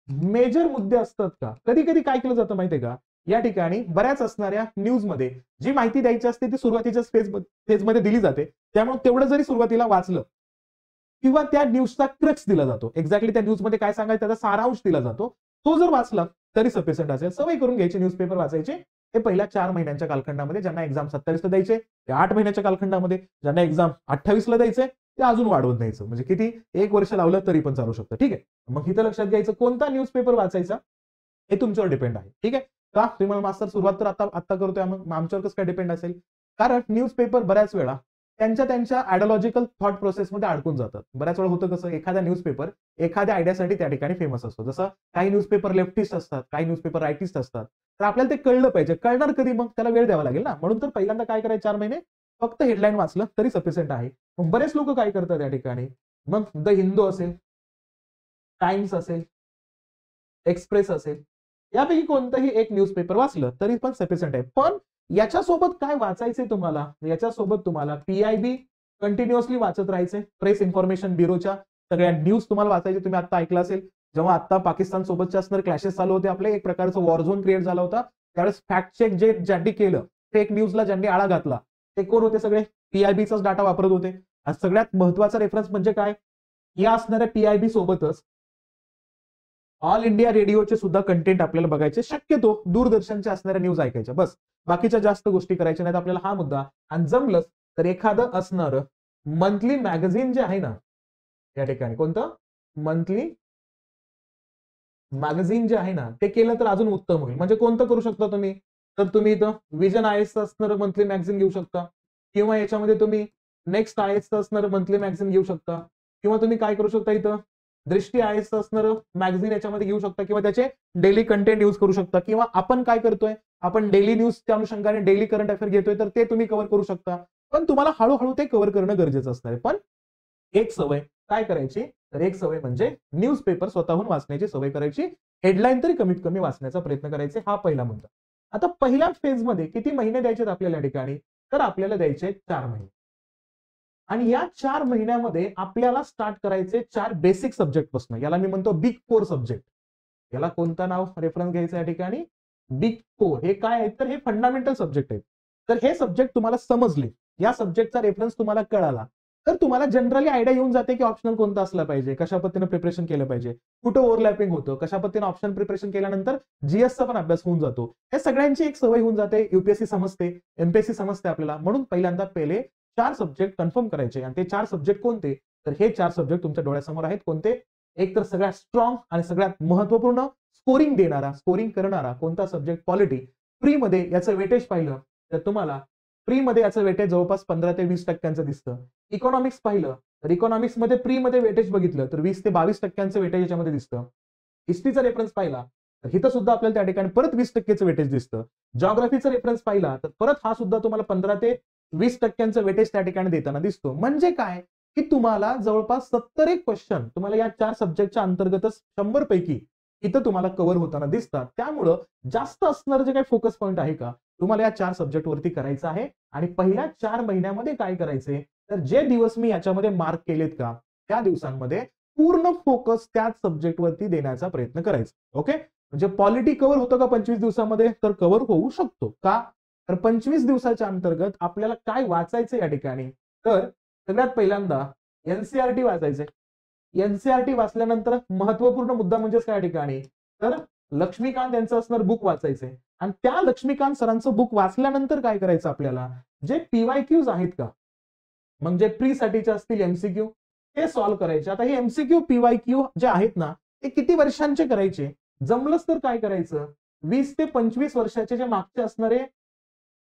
मेजर मुद्दे असतात का, कधी कधी काय केलं जातं माहितीये का, या ठिकाणी बऱ्याच असणाऱ्या न्यूज मध्ये जी माहिती द्यायची असते ती सुरुवातीच्या फेजमध्ये दिली जाते. त्यामुळे तेवढं जरी सुरुवातीला वाचलं किंवा त्या न्यूजचा क्रक्स दिला जातो, एक्झॅक्टली त्या न्यूज मध्ये काय सांगायचं त्याचा सारांश दिला जातो, तो जर वाचला तरी सफिशियंट असेल. सवय करून घ्यायची न्यूजपेपर वाचायचे. हे पहिल्या 4 महिन्यांच्या कालखंडामध्ये, ज्यांना एक्झाम 27 ला द्यायचे ते 8 महिन्याच्या कालखंडामध्ये, ज्यांना एक्झाम 28 ला द्यायचे ते अजून वाढवत द्यायचं. म्हणजे किती, 1 वर्ष लावलं तरी पण चालू शकतं. ठीक आहे. मग इथं लक्षात घ्यायचं कोणता न्यूजपेपर वाचायचा हे तुमच्यावर डिपेंड आहे. ठीक आहे. का तुम्हाला मास्टर सुरुवात तर आता करतोय, मग आमच्यावर कसं काय डिपेंड असेल, कारण न्यूजपेपर बऱ्याच वेळा त्यांच्या आयडिओलॉजिकल थॉट प्रोसेसमध्ये अडकून जातात. बऱ्याच वेळा होतं कसं, एखादा न्यूजपेपर एखाद्या आयडियासाठी त्या ठिकाणी फेमस असतो. जसं काही न्यूजपेपर लेफ्टिस्ट असतात, काही न्यूजपेपर राईटिस्ट असतात. तर आपल्याला ते कळलं पाहिजे. कळणार कधी, मग त्याला वेळ द्यावा लागेल ना. म्हणून तर पहिल्यांदा काय करायचं, 4 महिने फक्त हेडलाईन वाचलं तरी सफिशियंट आहे. मग बरेच लोक काय करतात या ठिकाणी, मग द हिंदू असेल, टाइम्स असेल, एक्सप्रेस असेल, यापैकी कोणतंही एक न्यूजपेपर वाचलं तरी पण सफिशियंट आहे. पण याच्यासोबत काय वाचायचंय तुम्हाला, याच्यासोबत तुम्हाला पीआयबी, कंटिन्युअसली वाचत राहायचे. प्रेस इन्फॉर्मेशन ब्युरोच्या सगळ्या न्यूज तुम्हाला वाचायचे. तुम्ही आता ऐकलं असेल, जेव्हा आता पाकिस्तान सोबतचे असणारे क्लॅशेस चालू होते आपले, एक प्रकारचं वॉर झोन क्रिएट झाला होता, त्यावेळेस फॅक्ट चेक ज्यांनी केलं, फेक न्यूजला ज्यांनी आळा घातला, ते कोण होते? सगळे PIBचाच डाटा वापरत होते. सगळ्यात महत्वाचा रेफरन्स म्हणजे काय? या असणाऱ्या PIB सोबतच ऑल इंडिया रेडिओचे सुद्धा कंटेंट आपल्याला बघायचे, शक्यतो दूरदर्शनच्या असणाऱ्या न्यूज ऐकायच्या, बस बाकीच्या जास्त गोष्टी करायच्या नाहीत आपल्याला. हा मुद्दा. आणि जमलंच तर एखादं असणारं मंथली मॅगझिन जे आहे ना, या ठिकाणी कोणतं मंथली मॅगझिन जे आहे ना, ते केलं तर अजून उत्तम होईल. म्हणजे कोणतं करू शकता तुम्ही? तर तुम्ही इथं विजन IAS असणारं मंथली मॅगझिन घेऊ शकता, किंवा याच्यामध्ये तुम्ही नेक्स्ट IAS असणारं मंथली मॅगझिन घेऊ शकता, किंवा तुम्ही काय करू शकता, इथं दृष्टी IAS असणारं मॅगझिन याच्यामध्ये घेऊ शकता, किंवा त्याचे डेली कंटेंट यूज करू शकता. किंवा आपण काय करतोय, आपण डेली न्यूजच्या अनुषंगाने डेली करंट अफेअर घेतोय, तर ते तुम्ही कव्हर करू शकता. पण तुम्हाला हळूहळू ते कव्हर करणं गरजेचं असणार आहे. पण एक सवय काय करायची, तर एक सवय म्हणजे न्यूजपेपर स्वतःहून वाचण्याची सवय करायची. हेडलाईन तरी कमीत कमी वाचण्याचा प्रयत्न करायचे. हा पहिला मुद्दा. आता पहिल्या फेजमध्ये किती महिने द्यायचे आपल्याला या ठिकाणी, तर आपल्याला द्यायचे 4 महिने. आणि या 4 महिन्यामध्ये आपल्याला स्टार्ट करायचे 4 बेसिक सब्जेक्ट पासून. याला मी म्हणतो बिग 4 सब्जेक्ट. याला कोणता नाव रेफरन्स घ्यायचं या ठिकाणी? बिग 4. हे काय आहेत, तर हे फंडामेंटल सब्जेक्ट आहेत. तर हे सब्जेक्ट तुम्हाला समजले, या सब्जेक्टचा रेफरन्स तुम्हाला कळाला, तर तुम्हाला जनरली आयडिया येऊन जाते की ऑप्शनल कोणता असला पाहिजे, कशा पद्धतीने प्रिपरेशन केलं पाहिजे, कुठं ओव्हरलॅपिंग होतं, कशा पद्धतीने ऑप्शन प्रिपरेशन केल्यानंतर GSचा पण अभ्यास होऊन जातो. हे सगळ्यांची एक सवय होऊन जाते. UPSC समजते, MPSC समजते आपल्याला. म्हणून पहिल्यांदा पहिले 4 सब्जेक्ट कन्फर्म करायचे. आणि ते 4 सब्जेक्ट कोणते, तर हे 4 सब्जेक्ट तुमच्या डोळ्यासमोर आहेत. कोणते? एक तर सगळ्यात स्ट्रॉंग आणि सगळ्यात महत्वपूर्ण स्कोरिंग देणारा, स्कोरिंग करणारा कोणता सब्जेक्ट? पॉलिटी. फ्री मध्ये याचं वेटेज पाहिलं तर तुम्हाला प्री मध्ये याचं वेटेज जवळपास 15 ते 20% दिसतं. इकॉनॉमिक्स पाहिलं तर इकॉनॉमिक्स मध्ये प्री मध्ये वेटेज बघितलं तर 20 ते 22% वेटेज याच्यामध्ये दिसतं. हिस्ट्रीचा रेफरन्स पाहिला तर इथं सुद्धा आपल्याला त्या ठिकाणी परत 20% वेटेज दिसतं. जॉग्राफीचा रेफरन्स पाहिला तर परत हा सुद्धा तुम्हाला 15 ते 20% वेटेज त्या ठिकाणी देताना दिसतो. म्हणजे काय, की तुम्हाला जवळपास 70 क्वेश्चन तुम्हाला या 4 सब्जेक्टच्या अंतर्गतच 100 पैकी इथं तुम्हाला कव्हर होताना दिसतात. त्यामुळं जास्त असणारं जे काही फोकस पॉईंट आहे का, तुम्हाला या 4 सब्जेक्ट वरती करायचं आहे. आणि पहिल्या 4 महिन्यामध्ये काय करायचंय, तर जे दिवस मी याच्यामध्ये मार्क केलेत का, त्या दिवसांमध्ये पूर्ण फोकस त्याच सब्जेक्ट वरती देण्याचा प्रयत्न करायचा. ओके. म्हणजे पॉलिटी कव्हर होतं का 25 दिवसामध्ये, तर कव्हर होऊ शकतो. का, तर 25 दिवसाच्या अंतर्गत आपल्याला काय वाचायचं या ठिकाणी, तर सगळ्यात पहिल्यांदा NCERT वाचायचंय. NCERT वाचल्यानंतर महत्वपूर्ण मुद्दा म्हणजेच काय ठिकाणी, तर लक्ष्मीकांत यांचं असणार बुक वाचायचंय. आणि त्या लक्ष्मीकांत सरांचं बुक वाचल्यानंतर काय करायचं आपल्याला, जे PYQs आहेत का, म्हणजे प्री साठीचे असतील MCQ, ते सॉल्व्ह करायचे. आता हे MCQ PYQ जे आहेत ना, ते किती वर्षांचे करायचे, जमलंच तर काय करायचं, 20 ते 25 वर्षाचे जे मागचे असणारे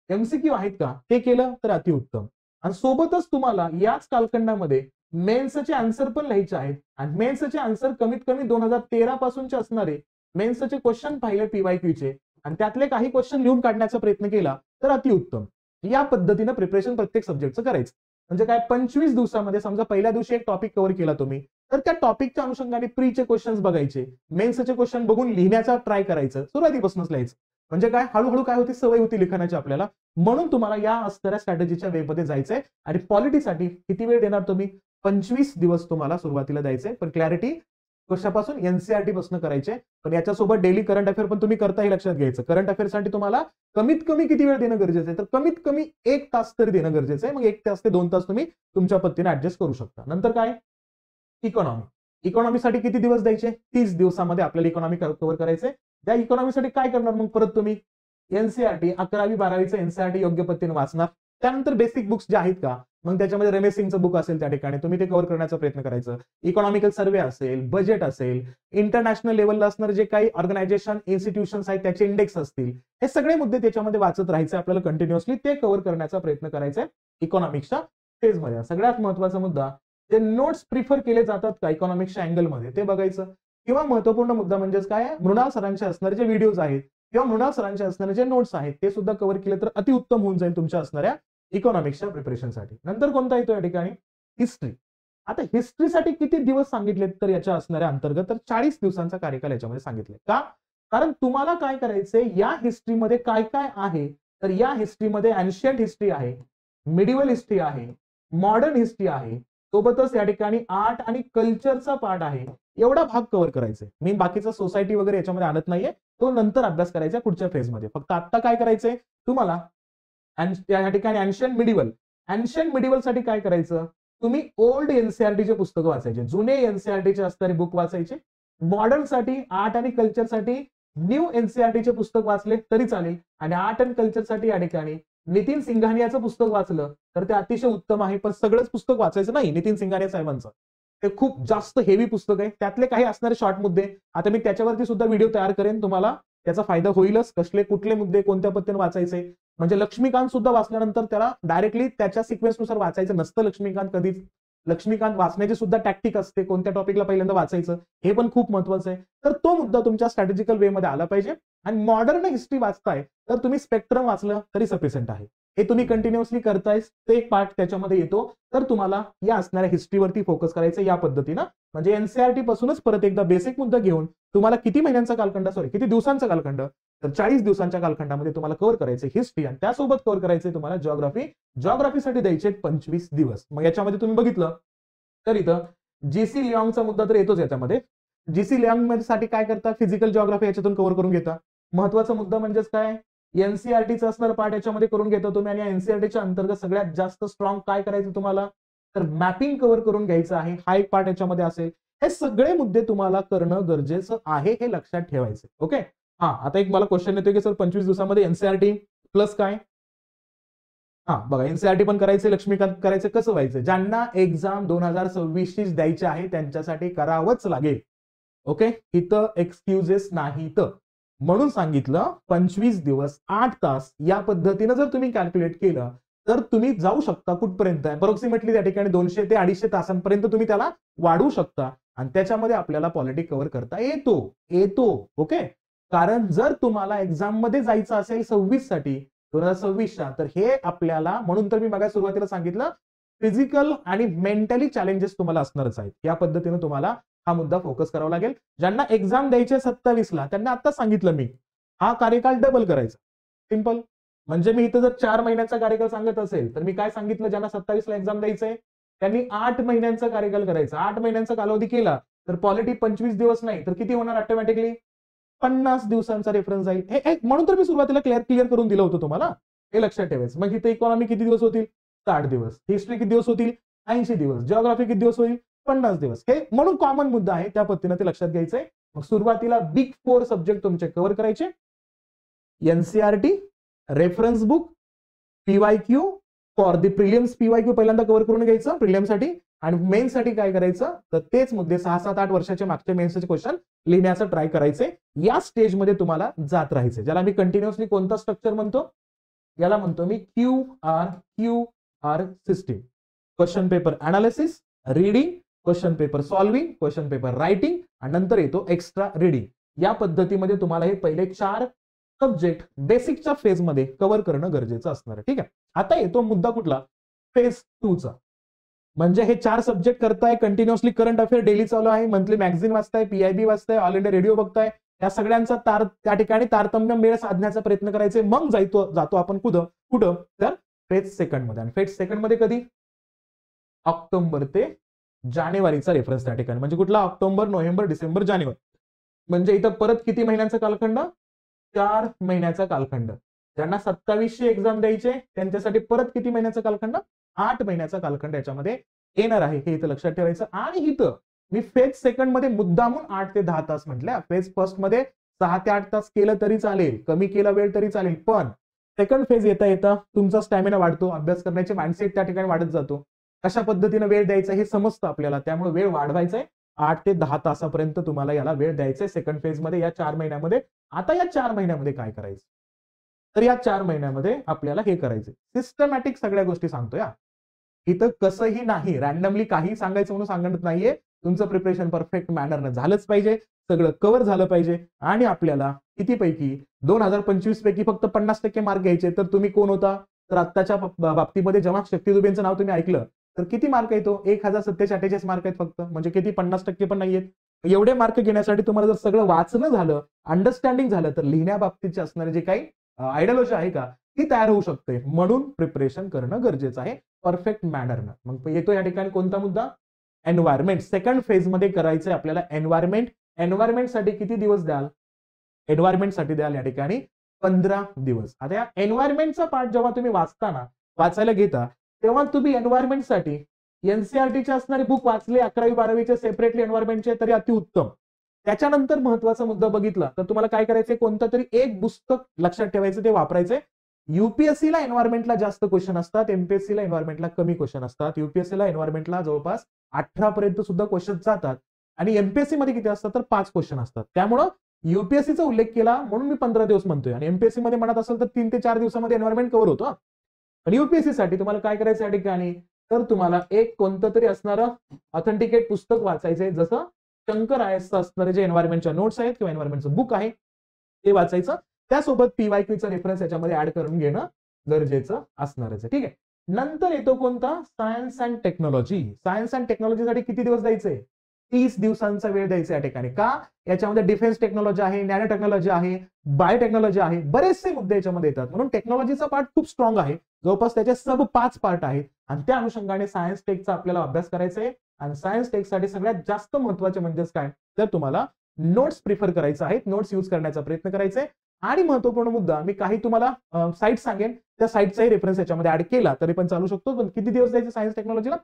MCQ आहेत का, ते केलं तर अतिउत्तम. आणि सोबतच तुम्हाला याच कालखंडामध्ये मेन्सचे आन्सर पण लिहायचे आहेत. आणि मेन्सचे आन्सर कमीत कमी 2013 पासूनचे असणारे मेन्सचे क्वेश्चन पाहिले PYQचे, आणि त्यातले काही क्वेश्चन लिहून काढण्याचा प्रयत्न केला तर अतिउत्तम. या पद्धतीनं प्रिपरेशन प्रत्येक सब्जेक्टचं करायचं. म्हणजे काय, 25 दिवसामध्ये समजा पहिल्या दिवशी एक टॉपिक कव्हर केला तुम्ही, तर त्या टॉपिकच्या अनुषंगाने प्रीचे क्वेश्चन्स बघायचे, मेन्सचे क्वेश्चन बघून लिहिण्याचा ट्राय करायचं, सुरुवातीपासूनच लिहायचं. म्हणजे काय, हळूहळू काय होती, सवय होती लिखाणाची आपल्याला. म्हणून तुम्हाला या असणाऱ्या स्ट्रॅटेजीच्या वेमध्ये जायचंय. आणि पॉलिटीसाठी किती वेळ देणार तुम्ही, 25 दिवस तुम्हाला सुरुवातीला द्यायचे. पण क्लॅरिटी कशापासून, NCERT पासून करायचे. पण याच्यासोबत डेली करंट अफेअर पण तुम्ही करता, हे लक्षात घ्यायचं. करंट अफेअरसाठी तुम्हाला कमीत कमी किती वेळ देणं गरजेचं आहे, तर कमीत कमी 1 तास तरी देणं गरजेचं आहे. मग 1 तास ते 2 तास तुम्ही तुमच्या पद्धतीने ऍडजस्ट करू शकता. नंतर काय, इकॉनॉमी. इकॉनॉमीसाठी किती दिवस द्यायचे, 30 दिवसामध्ये आपल्याला इकॉनॉमी कव्हर करायचे. त्या इकॉनॉमीसाठी काय करणार मग परत तुम्ही, NCERT 11वी 12वीचं NCERT योग्य पद्धतीने वाचणार. त्यानंतर बेसिक बुक्स जे आहेत का, मग त्याच्यामध्ये रमेश सिंगचं बुक असेल त्या ठिकाणी तुम्ही ते कव्हर करण्याचा प्रयत्न करायचं. इकॉनॉमिकल सर्वे असेल, बजेट असेल, इंटरनॅशनल लेवलला असणारे जे काही ऑर्गनायझेशन इन्स्टिट्यूशन्स आहेत त्याचे इंडेक्स असतील, हे सगळे मुद्दे त्याच्यामध्ये वाचत राहायचे आपल्याला कंटिन्युअसली. ते कव्हर करण्याचा प्रयत्न करायचा इकॉनॉमिक्सच्या फेजमध्ये. सगळ्यात महत्वाचा मुद्दा, ते नोट्स प्रिफर केले जातात का इकॉनॉमिक्सच्या अँगलमध्ये, ते बघायचं. किंवा महत्वपूर्ण मुद्दा म्हणजेच काय, मृणाल सरांचे असणारे जे व्हिडिओज आहेत किंवा मृणाल सरांचे असणारे जे नोट्स आहेत ते सुद्धा कव्हर केले तर अतिउत्तम होऊन जाईल तुमच्या असणाऱ्या इकॉनॉमिक्सच्या प्रिपरेशनसाठी. नंतर कोणता येतो या ठिकाणी, हिस्ट्री. आता हिस्ट्रीसाठी किती दिवस सांगितलेत, तर याच्या असणाऱ्या अंतर्गत तर 40 दिवसांचा कार्यकाल याच्यामध्ये सांगितले. का, कारण तुम्हाला काय करायचंय, या हिस्ट्रीमध्ये काय काय आहे, तर या हिस्ट्रीमध्ये एन्शियंट हिस्ट्री आहे, मिडिवल हिस्ट्री आहे, मॉडर्न हिस्ट्री आहे, सोबतच या ठिकाणी आर्ट आणि कल्चरचा पार्ट आहे. एवढा भाग कव्हर करायचा आहे. मी बाकीचा सोसायटी वगैरे याच्यामध्ये आणत नाहीये, तो नंतर अभ्यास करायचा पुढच्या फेजमध्ये. फक्त आता काय करायचंय तुम्हाला, या ठिकाणी एन्शियंट मिडिवल साठी काय करायचं, तुम्ही ओल्ड एनसीईआरटीचे पुस्तकं वाचायचे, जुने एनसीईआरटीचे असणारे बुक वाचायचे. मॉडर्न साठी आर्ट आणि कल्चर साठी न्यू एनसीईआरटीचे पुस्तक वाचले तरी चालेल. आणि आर्ट अँड कल्चर साठी या ठिकाणी नितीन सिंघानियाचं पुस्तक वाचलं तर ते अतिशय उत्तम आहे. पण सगळंच पुस्तक वाचायचं नाही नितीन सिंघानिया साहेबांचं, ते खूप जास्त हेवी पुस्तक आहे. त्यातले काही असणारे शॉर्ट मुद्दे आता मी त्याच्यावरती सुद्धा व्हिडिओ तयार करेन, तुम्हाला त्याचा फायदा होईलच. कसले कुठले मुद्दे कोणत्या पद्धतीने वाचायचे, म्हणजे लक्ष्मीकांत सुद्धा वाचल्यानंतर त्याला डायरेक्टली त्याच्या सिक्वेन्सनुसार वाचायचं नसतं. लक्ष्मीकांत वाचण्याची सुद्धा टॅक्टिक असते, कोणत्या टॉपिकला पहिल्यांदा वाचायचं हे पण खूप महत्वाचं आहे. तर तो मुद्दा तुमच्या स्ट्रॅटेजिकल वे मध्ये आला पाहिजे. आणि मॉडर्न हिस्ट्री वाचताय तर तुम्ही स्पेक्ट्रम वाचलं तरी सफिशियंट आहे. हे तुम्ही कंटिन्युअसली करताय, ते एक पार्ट त्याच्यामध्ये येतो. तर तुम्हाला या असणाऱ्या हिस्ट्रीवरती फोकस करायचं या पद्धतीनं. म्हणजे एनसीईआरटी पासूनच परत एकदा बेसिक मुद्दा घेऊन तुम्हाला किती महिन्यांचा कालखंड, किती दिवसांचा कालखंड, तर 40 दिवसांच्या कालखंडामध्ये तुम्हाला कव्हर करायचे हिस्ट्री. आणि त्यासोबत कव्हर करायचे तुम्हाला जॉग्राफीसाठी द्यायचे 25 दिवस. मग याच्यामध्ये तुम्ही बघितलं तर इथं जीसी लिऑंगचा मुद्दा तर येतोच. याच्यामध्ये जीसी लिऑंग साठी काय करता, फिजिकल जॉग्राफी याच्यातून कव्हर करून घेता. महत्वाचा मुद्दा म्हणजेच काय, एनसीईआरटीचा असणारा पार्ट याच्यामध्ये करून घेता तुम्ही. आणि एनसीईआरटीच्या अंतर्गत सगळ्यात जास्त स्ट्रॉंग काय करायचं तुम्हाला, तर मॅपिंग कव्हर करून घ्यायचं आहे. हा एक पार्ट याच्यामध्ये असेल. हे सगळे मुद्दे तुम्हाला करणं गरजेचं आहे, हे लक्षात ठेवायचं. ओके. आता एक मला क्वेश्चन येतोय की सर 25 दिवसामध्ये एनसीईआरटी प्लस काय, बघा एनसीईआरटी पण करायचं, लक्ष्मीकांत करायचं. कसं व्हायचं, ज्यांना एक्झाम 2026 द्यायची आहे त्यांच्यासाठी करावंच लागेल. ओके, इथं एक्सक्युजेस नाहीत. म्हणून सांगितलं 25 दिवस 8 तास या पद्धतीनं जर तुम्ही कॅल्क्युलेट केलं तर तुम्ही जाऊ शकता कुठपर्यंत, अप्रॉक्सिमेटली त्या ठिकाणी 200 ते 250 तासांपर्यंत तुम्ही त्याला वाढवू शकता. आणि त्याच्यामध्ये आपल्याला पॉलिटिक कव्हर करता येतो. ओके. कारण जर तुम्हाला एक्झाम मध्ये जायचं असेल 26 साठी 2026च्या, तर हे आपल्याला, म्हणून तर मी बघा सुरुवातीला सांगितलं, फिजिकल आणि मेंटली चॅलेंजेस तुम्हाला असणारच आहेत. या पद्धतीने तुम्हाला हा मुद्दा फोकस करावा लागेल. ज्यांना एक्झाम द्यायचे 27ला त्यांना आता सांगितलं मी, हा कार्यकाळ डबल करायचा. सिंपल. म्हणजे मी इथं जर 4 महिन्याचा कार्यकाळ सांगत असेल तर मी काय सांगितलं, ज्यांना 27ला एक्झाम द्यायचंय त्यांनी 8 महिन्यांचा कार्यकाळ करायचा. 8 महिन्यांचा कालावधी केला तर पॉलिटी 25 दिवस नाही तर किती होणार, ऑटोमॅटिकली 50 दिवसांचा रेफरन्स जाईल. हे म्हणून तर मी सुरुवातीला क्लिअर करून दिलं होतं तुम्हाला, हे लक्षात ठेवायचं. मग इथे इकॉनॉमी किती दिवस होतील, 60 दिवस. हिस्ट्री किती दिवस होतील, 80 दिवस. जिओग्राफी किती दिवस होईल, 50 दिवस. हे म्हणून कॉमन मुद्दा आहे, त्या पद्धतीने ते लक्षात घ्यायचंय. मग सुरुवातीला बिग 4 सब्जेक्ट तुमचे कव्हर करायचे, NCERT, reference book, PYQ for the prelims. PYQ पहिल्यांदा कव्हर करून घ्यायचं प्रिलिम्ससाठी. आणि मेन्स साठी काय करायचं, तर तेच मुद्दे 6, 7, 8 वर्षाचे मागचे मेन्सचे क्वेश्चन लिहिण्याचं ट्राय करायचे. या स्टेजमध्ये तुम्हाला जात राहायचे, ज्याला मी कंटिन्युअसली कोणता स्ट्रक्चर म्हणतो, याला म्हणतो मी Q R system. Question paper analysis, reading, question paper solving, question paper writing, आणि नंतर येतो एक्स्ट्रा रीडिंग. या पद्धतीमध्ये तुम्हाला हे पहिले 4 सब्जेक्ट बेसिकच्या फेज मध्ये कव्हर करणं गरजेचं असणार आहे. ठीक आहे. आता येतो मुद्दा कुठला, फेज 2 चा. म्हणजे हे 4 सब्जेक्ट करताय, कंटिन्युअसली करंट अफेअर डेली चालू आहे, मंथली मॅगझिन वाचताय, पीआयबी वाचताय, ऑल इंडिया रेडिओ बघताय. या सगळ्यांचा त्या ठिकाणी तारतम्य मेळ साधण्याचा प्रयत्न करायचे. मग जातो आपण कुठं तर फेज सेकंड मध्ये. आणि फेज सेकंड मध्ये कधी, ऑक्टोबर ते जानेवारीचा रेफरन्स त्या ठिकाणी. म्हणजे कुठला, ऑक्टोबर, नोव्हेंबर, डिसेंबर, जानेवारी. म्हणजे इथं परत किती महिन्यांचा कालखंड, 4 महिन्याचा कालखंड. ज्यांना 27ची एक्झाम द्यायचे त्यांच्यासाठी परत किती महिन्याचा कालखंड, 8 महिन्याचा कालखंड याच्यामध्ये येणार आहे, हे इथं लक्षात ठेवायचं. आणि इथं मी फेज सेकंड मध्ये मुद्दामून 8 ते 10 तास म्हटल्या. फेज फर्स्ट मध्ये 6 ते 8 तास केलं तरी चालेल, कमी केला वेळ तरी चालेल. पण सेकंड फेज येता तुमचा स्टॅमिना वाढतो, अभ्यास करण्याचे माइंडसेट त्या ठिकाणी वाढत जातो. कशा पद्धतीने वेळ द्यायचा हे समजतं आपल्याला, त्यामुळे वेळ वाढवायचा आहे. 8 ते 10 तासापर्यंत तुम्हाला याला वेळ द्यायचा आहे सेकंड फेज मध्ये, या 4 महिन्यामध्ये. आता या 4 महिन्यामध्ये काय करायचं, तर या 4 महिन्यामध्ये आपल्याला हे करायचं, सिस्टमॅटिक सगळ्या गोष्टी सांगतोय. इथं कसंही नाही, रॅन्डमली काही सांगायचं म्हणून सांगत नाहीये. तुमचं प्रिपरेशन परफेक्ट मॅनरनं झालंच पाहिजे, सगळं कव्हर झालं पाहिजे. आणि आपल्याला कितीपैकी 2025 पैकी फक्त 50% मार्क घ्यायचे. तर तुम्ही कोण होता, तर आत्ताच्या बाबतीमध्ये जेव्हा शक्ती दुबेंचं नाव तुम्ही ऐकलं तर किती मार्क येतो, 1047 मार्क आहेत फक्त. म्हणजे किती, 50% पण नाहीयेत. एवढे मार्क घेण्यासाठी तुम्हाला जर सगळं वाचणं झालं, अंडरस्टँडिंग झालं, तर लिहिण्याबाबतीचे असणारे जे काही आयडियोलॉजी आहे का, ती तयार होऊ शकते, म्हणून प्रिपरेशन करणं गरजेचं आहे परफेक्ट मॅनरनं. मग येतो या ठिकाणी कोणता मुद्दा? एन्व्हायरमेंट. सेकंड फेज मध्ये करायचंय आपल्याला एन्व्हायरमेंट. एन्व्हायरमेंटसाठी किती दिवस द्याल? एन्व्हायरमेंटसाठी द्याल या ठिकाणी 15 दिवस. आता या एन्व्हायरमेंटचा पार्ट जेव्हा तुम्ही वाचायला घेता, तेव्हा तुम्ही एन्व्हायरमेंटसाठी एनसीईआरटीचे असणारे बुक वाचले 11वी 12वीचे सेपरेटली एन्व्हायरमेंटचे तरी अतिउत्तम. त्याच्यानंतर महत्वाचा मुद्दा बघितला तर तुम्हाला काय करायचंय? कोणतं तरी एक पुस्तक लक्षात ठेवायचं, ते वापरायचंय. युपीएससीला एन्व्हायरमेंटला जास्त क्वेश्चन असतात, एमपीएससीला एन्व्हायरमेंटला कमी क्वेश्चन असतात. युपीएससीला एन्व्हायरमेंटला जवळपास 18 पर्यंत सुद्धा क्वेश्चन जातात आणि एमपीएससी मध्ये किती असतात? तर 5 क्वेश्चन असतात. त्यामुळं युपीएससीचा उल्लेख केला म्हणून मी 15 दिवस म्हणतोय, आणि एमपीएससी मध्ये म्हणत असेल तर 3 ते 4 दिवसामध्ये एन्व्हायरमेंट कव्हर होतो. पण युपीएससी साठी तुम्हाला काय करायचं या ठिकाणी? तर तुम्हाला एक कोणतं तरी असणारं ऑथेंटिकेट पुस्तक वाचायचंय, जसं शंकर आयएसचं असणारे जे एन्व्हायरमेंटच्या नोट्स आहेत किंवा एन्व्हायरमेंटचं बुक आहे ते वाचायचं. त्यासोबत पीवायक्यूचा रेफरन्स याच्यामध्ये ऍड करून घेणं गरजेचं असणारच आहे. ठीक आहे. नंतर येतो कोणता? Science and technology. Science and टेक्नॉलॉजीसाठी किती दिवस द्यायचे? 30 दिवसांचा वेळ द्यायचा या ठिकाणी. का? याच्यामध्ये डिफेन्स टेक्नॉलॉजी आहे, नॅनो टेक्नॉलॉजी आहे, बायोटेक्नॉलॉजी आहे, बरेचसे मुद्दे याच्यामध्ये येतात. म्हणून टेक्नॉलॉजीचा पार्ट खूप स्ट्रॉंग आहे, जवळपास त्याचे सब 5 पार्ट आहेत आणि त्या अनुषंगाने सायन्स टेकचा आपल्याला अभ्यास करायचा आहे. आणि सायन्स टेकसाठी सगळ्यात जास्त महत्वाचे म्हणजेच काय? तर तुम्हाला नोट्स प्रिफर करायचे आहेत, नोट्स यूज करण्याचा प्रयत्न करायचा आहे. आणि महत्वपूर्ण मुद्दा, मी काही तुम्हाला साईट सांगेन, त्या साईटचाही रेफरन्स याच्यामध्ये ऍड केला तरी पण चालू शकतो. पण किती दिवस द्यायचे सायन्स टेक्नॉलॉजीला?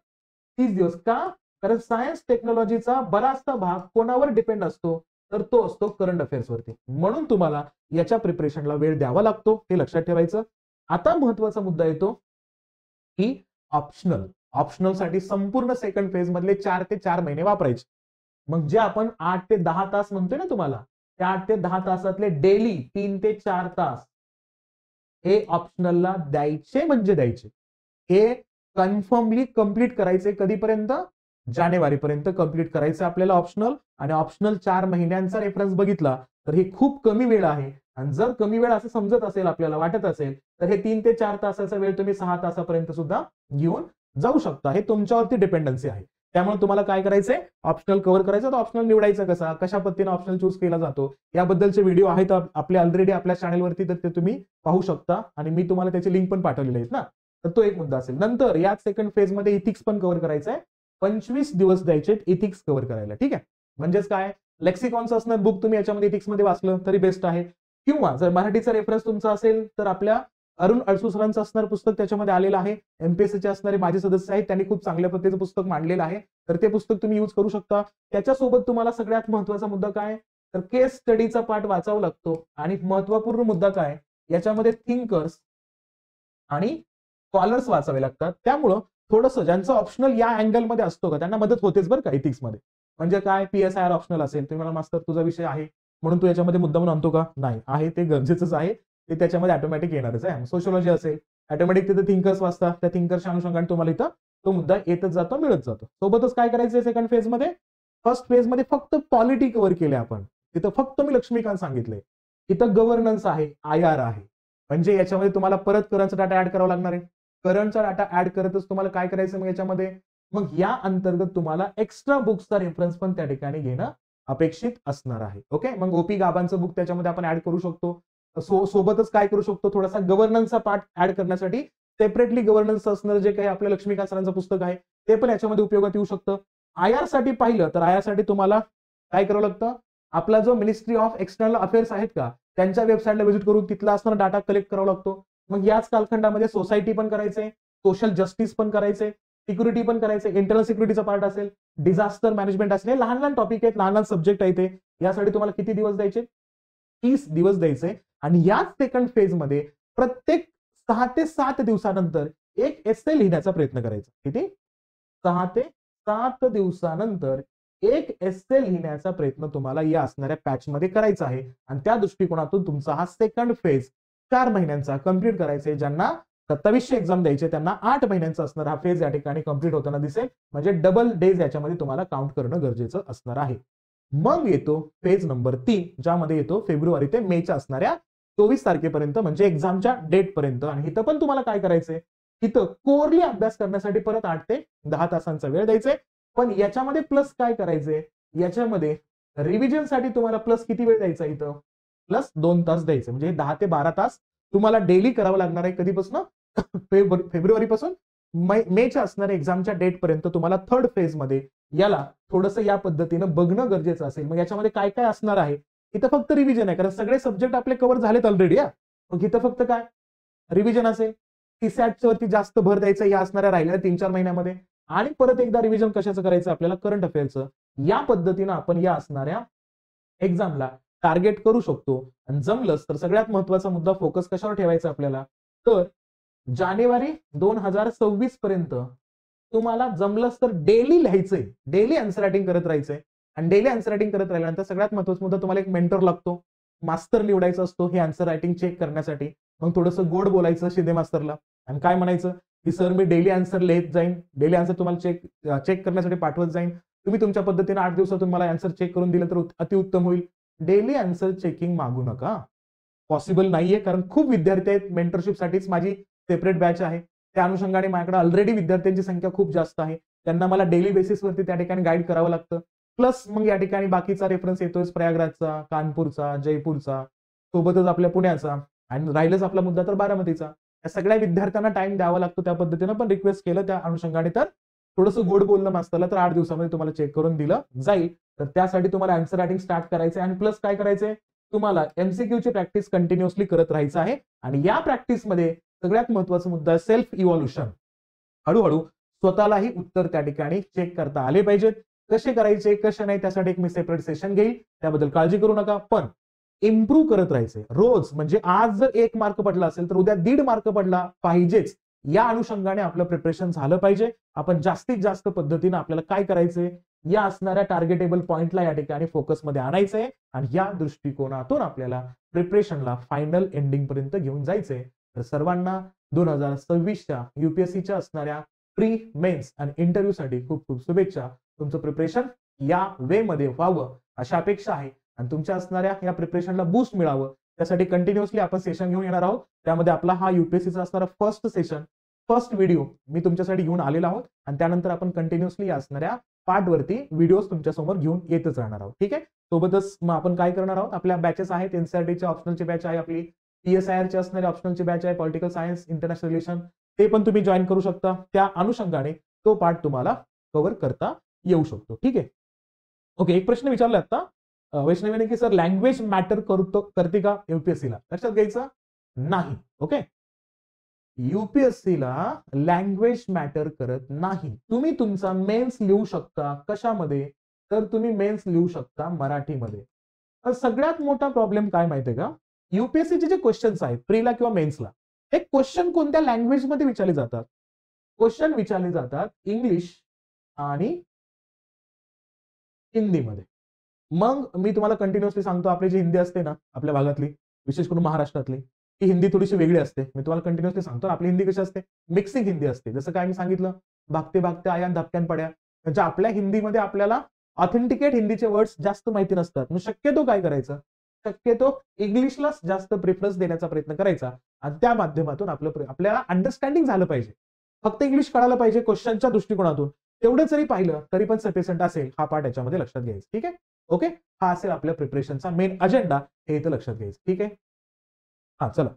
30 दिवस. का? कारण सायन्स टेक्नॉलॉजीचा बराचसा भाग कोणावर डिपेंड असतो? तर तो असतो करंट अफेअर्स वरती. म्हणून तुम्हाला याच्या प्रिपरेशनला वेळ द्यावा लागतो, हे लक्षात ठेवायचं. आता महत्वाचा मुद्दा येतो की ऑप्शनल. ऑप्शनल साठी संपूर्ण सेकंड फेज मधले 4 ते 4 महिने वापरायचे. मग जे आपण 8 ते 10 तास म्हणतोय ना तुम्हाला, त्या 8 ते 10 तासातले डेली 3 ते 4 तास हे ऑप्शनलला द्यायचे म्हणजे द्यायचे. हे कन्फर्मली कंप्लीट करायचे. कधीपर्यंत? जानेवारीपर्यंत कंप्लीट करायचं आपल्याला ऑप्शनल. आणि ऑप्शनल 4 महिन्यांचा रेफरन्स बघितला तर ही खूप कमी वेळ आहे. आणि जर कमी वेळ असं समजत असेल, आपल्याला वाटत असेल, तर हे 3 ते 4 तासाचा वेळ तुम्ही 6 तासापर्यंत सुद्धा घेऊन जाऊ शकता. हे तुमच्यावरती डिपेंडन्सी आहे. त्यामुळे तुम्हाला काय करायचंय? ऑप्शनल कव्हर करायचं. तर ऑप्शनल निवडायचं कशा पद्धतीने ऑप्शनल चूज केला जातो याबद्दलचे व्हिडिओ आहेत आपले ऑलरेडी आपल्या चॅनलवरती, तर ते तुम्ही पाहू शकता आणि मी तुम्हाला त्याची लिंक पण पाठवलेली आहे ना. तर तो एक मुद्दा असेल. नंतर याच सेकंड फेज मध्ये इथिक्स पण कव्हर करायचं आहे. 25 दिवस द्यायचे इथिक्स कव्हर करायला. ठीक आहे. म्हणजेच काय? लेक्सिकॉनचं असणार बुक तुम्ही याच्यामध्ये इथिक्स मध्ये वाचलं तरी बेस्ट आहे. किंवा जर मराठीचा रेफरन्स तुमचा असेल तर आपल्या अरुण अडसू सरांचं असणारं पुस्तक त्याच्यामध्ये आलेलं आहे. एमपीएससीचे असणारे माझे सदस्य आहेत, त्यांनी खूप चांगल्या पद्धतीचं पुस्तक मांडलेलं आहे, तर ते पुस्तक तुम्ही यूज करू शकता. त्याच्यासोबत तुम्हाला सगळ्यात महत्वाचा मुद्दा काय? तर केस स्टडीचा पार्ट वाचावा लागतो. आणि महत्वपूर्ण मुद्दा काय? याच्यामध्ये थिंकर्स आणि स्कॉलर्स वाचावे लागतात. त्यामुळं थोडंसं ज्यांचं ऑप्शनल या अँगलमध्ये असतो का त्यांना मदत होतेच बरं का इथिक्स मध्ये. म्हणजे काय? पीएसआयआर ऑप्शनल असेल, तुम्हाला मास्तर तुझा विषय आहे म्हणून तू याच्यामध्ये मुद्दाम आणतो का? नाही आहे, ते गरजेचंच आहे, ते त्याच्यामध्ये ऑटोमॅटिक येणारच आहे. सोशियोलॉजी असेल, ऑटोमॅटिक तिथे थिंकर्स वाचता, त्या थिंकर्सच्या अनुषंगाने तुम्हाला इथं तो मुद्दा येतच जातो, मिळत जातो. सोबतच काय करायचंय सेकंड फेज मध्ये? फर्स्ट फेज मध्ये फक्त पॉलिटी कव्हर केले आपण. तिथं फक्त मी लक्ष्मीकांत सांगितलंय. इथं गव्हर्नन्स आहे, आयआर आहे. म्हणजे याच्यामध्ये तुम्हाला परत करंटचा डाटा ऍड करावा लागणार आहे. करंटचा डाटा ऍड करतच तुम्हाला काय करायचं मग याच्यामध्ये? मग या अंतर्गत तुम्हाला एक्स्ट्रा बुक्सचा रेफरन्स पण त्या ठिकाणी घेणं अपेक्षित असणार आहे. ओके. मग ओपी गाबांचं बुक त्याच्यामध्ये आपण ऍड करू शकतो. सोबतच काय करू शकतो? थोडासा गव्हर्नन्सचा पार्ट ऍड करण्यासाठी सेपरेटली गव्हर्नन्स असणारं जे काही आपल्या लक्ष्मीकांत सरांचं पुस्तक आहे ते पण याच्यामध्ये उपयोगात येऊ शकतं. आयआर साठी पाहिलं तर आयआर साठी तुम्हाला काय करावं लागतं? आपला जो मिनिस्ट्री ऑफ एक्सटर्नल अफेअर्स आहेत का त्यांच्या वेबसाईटला व्हिजिट करून तिथला असणारा डाटा कलेक्ट करावा लागतो. मग याच कालखंडामध्ये सोसायटी पण करायचंय, सोशल जस्टिस पण करायचंय, सिक्युरिटी पण करायचंय, इंटरनल सिक्युरिटीचा पार्ट असेल, डिझास्टर मॅनेजमेंट असेल. लहान लहान टॉपिक आहेत, लहान लहान सब्जेक्ट आहेत ते. यासाठी तुम्हाला किती दिवस द्यायचे? 30 दिवस द्यायचे. आणि याच सेकंड फेज मध्ये प्रत्येक 6 ते 7 दिवसानंतर एक एस्से लिहिण्याचा प्रयत्न करायचा. किती? 6 ते 7 दिवसानंतर एक एस्से लिहिण्याचा प्रयत्न तुम्हाला या असणाऱ्या पॅच मध्ये करायचा आहे. आणि त्या दृष्टिकोनातून तुमचा हा सेकंड फेज 4 महिन्यांचा कंप्लीट करायचा आहे. ज्यांना 2700 एक्झाम द्यायचे त्यांना 8 महिन्यांचा असणार हा फेज या ठिकाणी कंप्लीट होताना दिसेल. म्हणजे डबल डेज याच्यामध्ये तुम्हाला काउंट करणं गरजेचं असणार आहे. मग येतो फेज नंबर 3, ज्यामध्ये येतो फेब्रुवारी ते मेच्या असणाऱ्या 24 तारखेपर्यंत, म्हणजे एक्झामच्या डेट पर्यंत. आणि इथं पण तुम्हाला काय करायचंय? इथं कोरली अभ्यास करण्यासाठी परत 8 ते 10 तासांचा वेळ द्यायचा. पण याच्यामध्ये प्लस काय करायचंय? याच्यामध्ये रिव्हिजन साठी तुम्हाला प्लस किती वेळ द्यायचा? इथं प्लस 2 तास द्यायचे. म्हणजे 10 ते 12 तास तुम्हाला डेली करावं लागणार आहे. कधीपासून? फेब्रुवारीपासून मेच्या असणाऱ्या एक्झामच्या डेट पर्यंत तुम्हाला थर्ड फेज मध्ये याला थोडंसं या पद्धतीनं बघणं गरजेचं असेल. मग याच्यामध्ये काय काय असणार आहे? इथं फक्त रिव्हिजन आहे, कारण सगळे सब्जेक्ट आपले कव्हर झालेत ऑलरेडी. मग इथं फक्त काय रिव्हिजन असेल. टीसॅटच्या वरती जास्त भर द्यायचा या असणाऱ्या राहिलेल्या 3-4 महिन्यामध्ये, आणि परत एकदा रिव्हिजन कशाचं करायचं आपल्याला? करंट अफेअरचं. या पद्धतीनं आपण या असणाऱ्या एक्झामला टार्गेट करू शकतो. आणि जमलंच तर सगळ्यात महत्वाचा मुद्दा फोकस कशावर ठेवायचा आपल्याला? तर जानेवारी 2026 पर्यंत तुम्हाला जमलंच तर डेली लिहायचंय, डेली आन्सर रायटिंग करत राहायचंय. आणि डेली आन्सर रायटिंग करत राहिल्यानंतर सगळ्यात महत्वाचा मुद्दा, तुम्हाला एक मेंटर लागतो, मास्तर निवडायचा असतो हे आन्सर रायटिंग चेक करण्यासाठी. मग थोडंसं गोड बोलायचं शिंदे मास्तरला आणि काय म्हणायचं की सर मी डेली आन्सर लिहित जाईन, डेली आन्सर तुम्हाला चेक करण्यासाठी पाठवत जाईन, तुम्ही तुमच्या पद्धतीने 8 दिवसातून मला आन्सर चेक करून दिलं तर अतिउत्तम होईल. डेली आन्सर चेकिंग मागू नका, पॉसिबल नाहीये, कारण खूप विद्यार्थी आहेत. मेंटरशिपसाठीच माझी सेपरेट बॅच आहे. त्या अनुषंगाने माझ्याकडे ऑलरेडी विद्यार्थ्यांची संख्या खूप जास्त आहे. त्यांना मला डेली बेसिसवरती त्या ठिकाणी गाईड करावं लागतं. प्लस मग या ठिकाणी बाकीचा रेफरन्स येतोय प्रयागराजचा, कानपूरचा, जयपूरचा, सोबतच आपल्या पुण्याचा, आणि राहिलंच आपला मुद्दा तर बारामतीचा. या सगळ्या विद्यार्थ्यांना टाइम द्यावा लागतो. त्या पद्धतीनं पण रिक्वेस्ट केलं त्या अनुषंगाने, तर थोडंसं गोड बोलणं मास्तरला, तर 8 दिवसामध्ये तुम्हाला चेक करून दिलं जाईल. तर त्यासाठी तुम्हाला आन्सर रायटिंग स्टार्ट करायचंय, आणि प्लस काय करायचंय, तुम्हाला एमसीक्यूची प्रॅक्टिस कंटिन्युअसली करत राहायचं आहे. आणि या प्रॅक्टिसमध्ये सगळ्यात महत्वाचा मुद्दा सेल्फ इव्हॉल्युशन. हळूहळू स्वतःलाही उत्तर त्या ठिकाणी चेक करता आले पाहिजेत. कसे करायचे कसे नाही त्यासाठी एक मी सेपरेट सेशन घेईल, त्याबद्दल काळजी करू नका. पण इम्प्रूव्ह करत राहायचे रोज. म्हणजे आज जर 1 मार्क पडला असेल तर उद्या 1.5 मार्क पडला पाहिजेच. या अनुषंगाने आपलं प्रिपरेशन झालं पाहिजे. आपण जास्तीत जास्त पद्धतीने आपल्याला काय करायचंय, या असणाऱ्या टार्गेटेबल पॉइंटला या ठिकाणी फोकसमध्ये आणायचंय, आणि या दृष्टिकोनातून आपल्याला प्रिपरेशनला फायनल एंडिंग पर्यंत घेऊन जायचंय. तर सर्वांना 2026च्या युपीएससीच्या असणाऱ्या प्री मेन्स आणि इंटरव्ह्यू साठी खूप खूप शुभेच्छा. तुमचं प्रिपरेशन या वे मध्ये व्हावं अशा अपेक्षा आहे, आणि तुमच्या असणाऱ्या या प्रिपरेशनला बूस्ट मिळावं त्यासाठी कंटिन्युअसली आपण सेशन घेऊन येणार आहोत. त्यामध्ये आपला हा युपीएससीचा असणारा फर्स्ट सेशन, फर्स्ट व्हिडिओ मी तुमच्यासाठी घेऊन आलेला आहोत, आणि त्यानंतर आपण कंटिन्युअसली असणाऱ्या पार्ट वरती व्हिडिओज तुमच्या समोर घेऊन येतच राहणार आहोत. ठीक आहे. सोबतच मग आपण काय करणार आहोत, आपल्या बॅचेस आहेत, एनसीईआरटीच्या ऑप्शनलची बॅच आहे, आपली पीएसआयआरची असणारी ऑप्शनलची बॅच आहे, पॉलिटिकल सायन्स, इंटरनॅशनल रिलेशन, ते पण तुम्ही जॉईन करू शकता. त्या अनुषंगाने तो पार्ट तुम्हाला कव्हर करता येऊ शकतो. ठीक आहे. ओके, एक प्रश्न विचारला आता वैष्णवीने की सर लँग्वेज मॅटर करते का युपीएससीला? लक्षात घ्यायचं नाही. ओके, युपीएससीला लँग्वेज मॅटर करत नाही. तुम्ही तुमचा मेन्स लिहू शकता कशामध्ये, तर तुम्ही मेन्स लिहू शकता मराठीमध्ये. तर सगळ्यात मोठा प्रॉब्लेम काय माहितीये का, युपीएससीचे जे क्वेश्चन्स आहेत प्रीला किंवा मेन्सला, हे क्वेश्चन कोणत्या लँग्वेज मध्ये विचारले जातात? क्वेश्चन विचारले जातात इंग्लिश आणि हिंदीमध्ये. मग मी तुम्हाला कंटिन्युअसली सांगतो, आपली जी हिंदी असते ना आपल्या भागातली, विशेष करून महाराष्ट्रातली, ही हिंदी थोडीशी वेगळी असते. मी तुम्हाला कंटिन्युअसली सांगतो, आपली हिंदी कशी असते, मिक्सिंग हिंदी असते. जसं काय मी सांगितलं, भागते भागते आया धपक्यान पड्या. म्हणजे आपल्या हिंदीमध्ये आपल्याला ऑथेंटिकेट हिंदीचे वर्ड्स जास्त माहिती नसतात. मग शक्यतो काय करायचं, शक्यतो इंग्लिशलाच जास्त प्रेफरन्स देण्याचा प्रयत्न करायचा, आणि त्या माध्यमातून आपल्याला अंडरस्टँडिंग झालं पाहिजे. फक्त इंग्लिश कळायला पाहिजे क्वेश्चनच्या दृष्टिकोनातून, तेवढं जरी पाहिलं तरी पण सफिशियंट असेल. हा पार्ट याच्यामध्ये लक्षात घ्यायचा. ठीक आहे. ओके, हा असेल आपल्या प्रिपरेशनचा मेन अजेंडा, हे इथं लक्षात घ्यायचं. ठीक आहे. हा चला,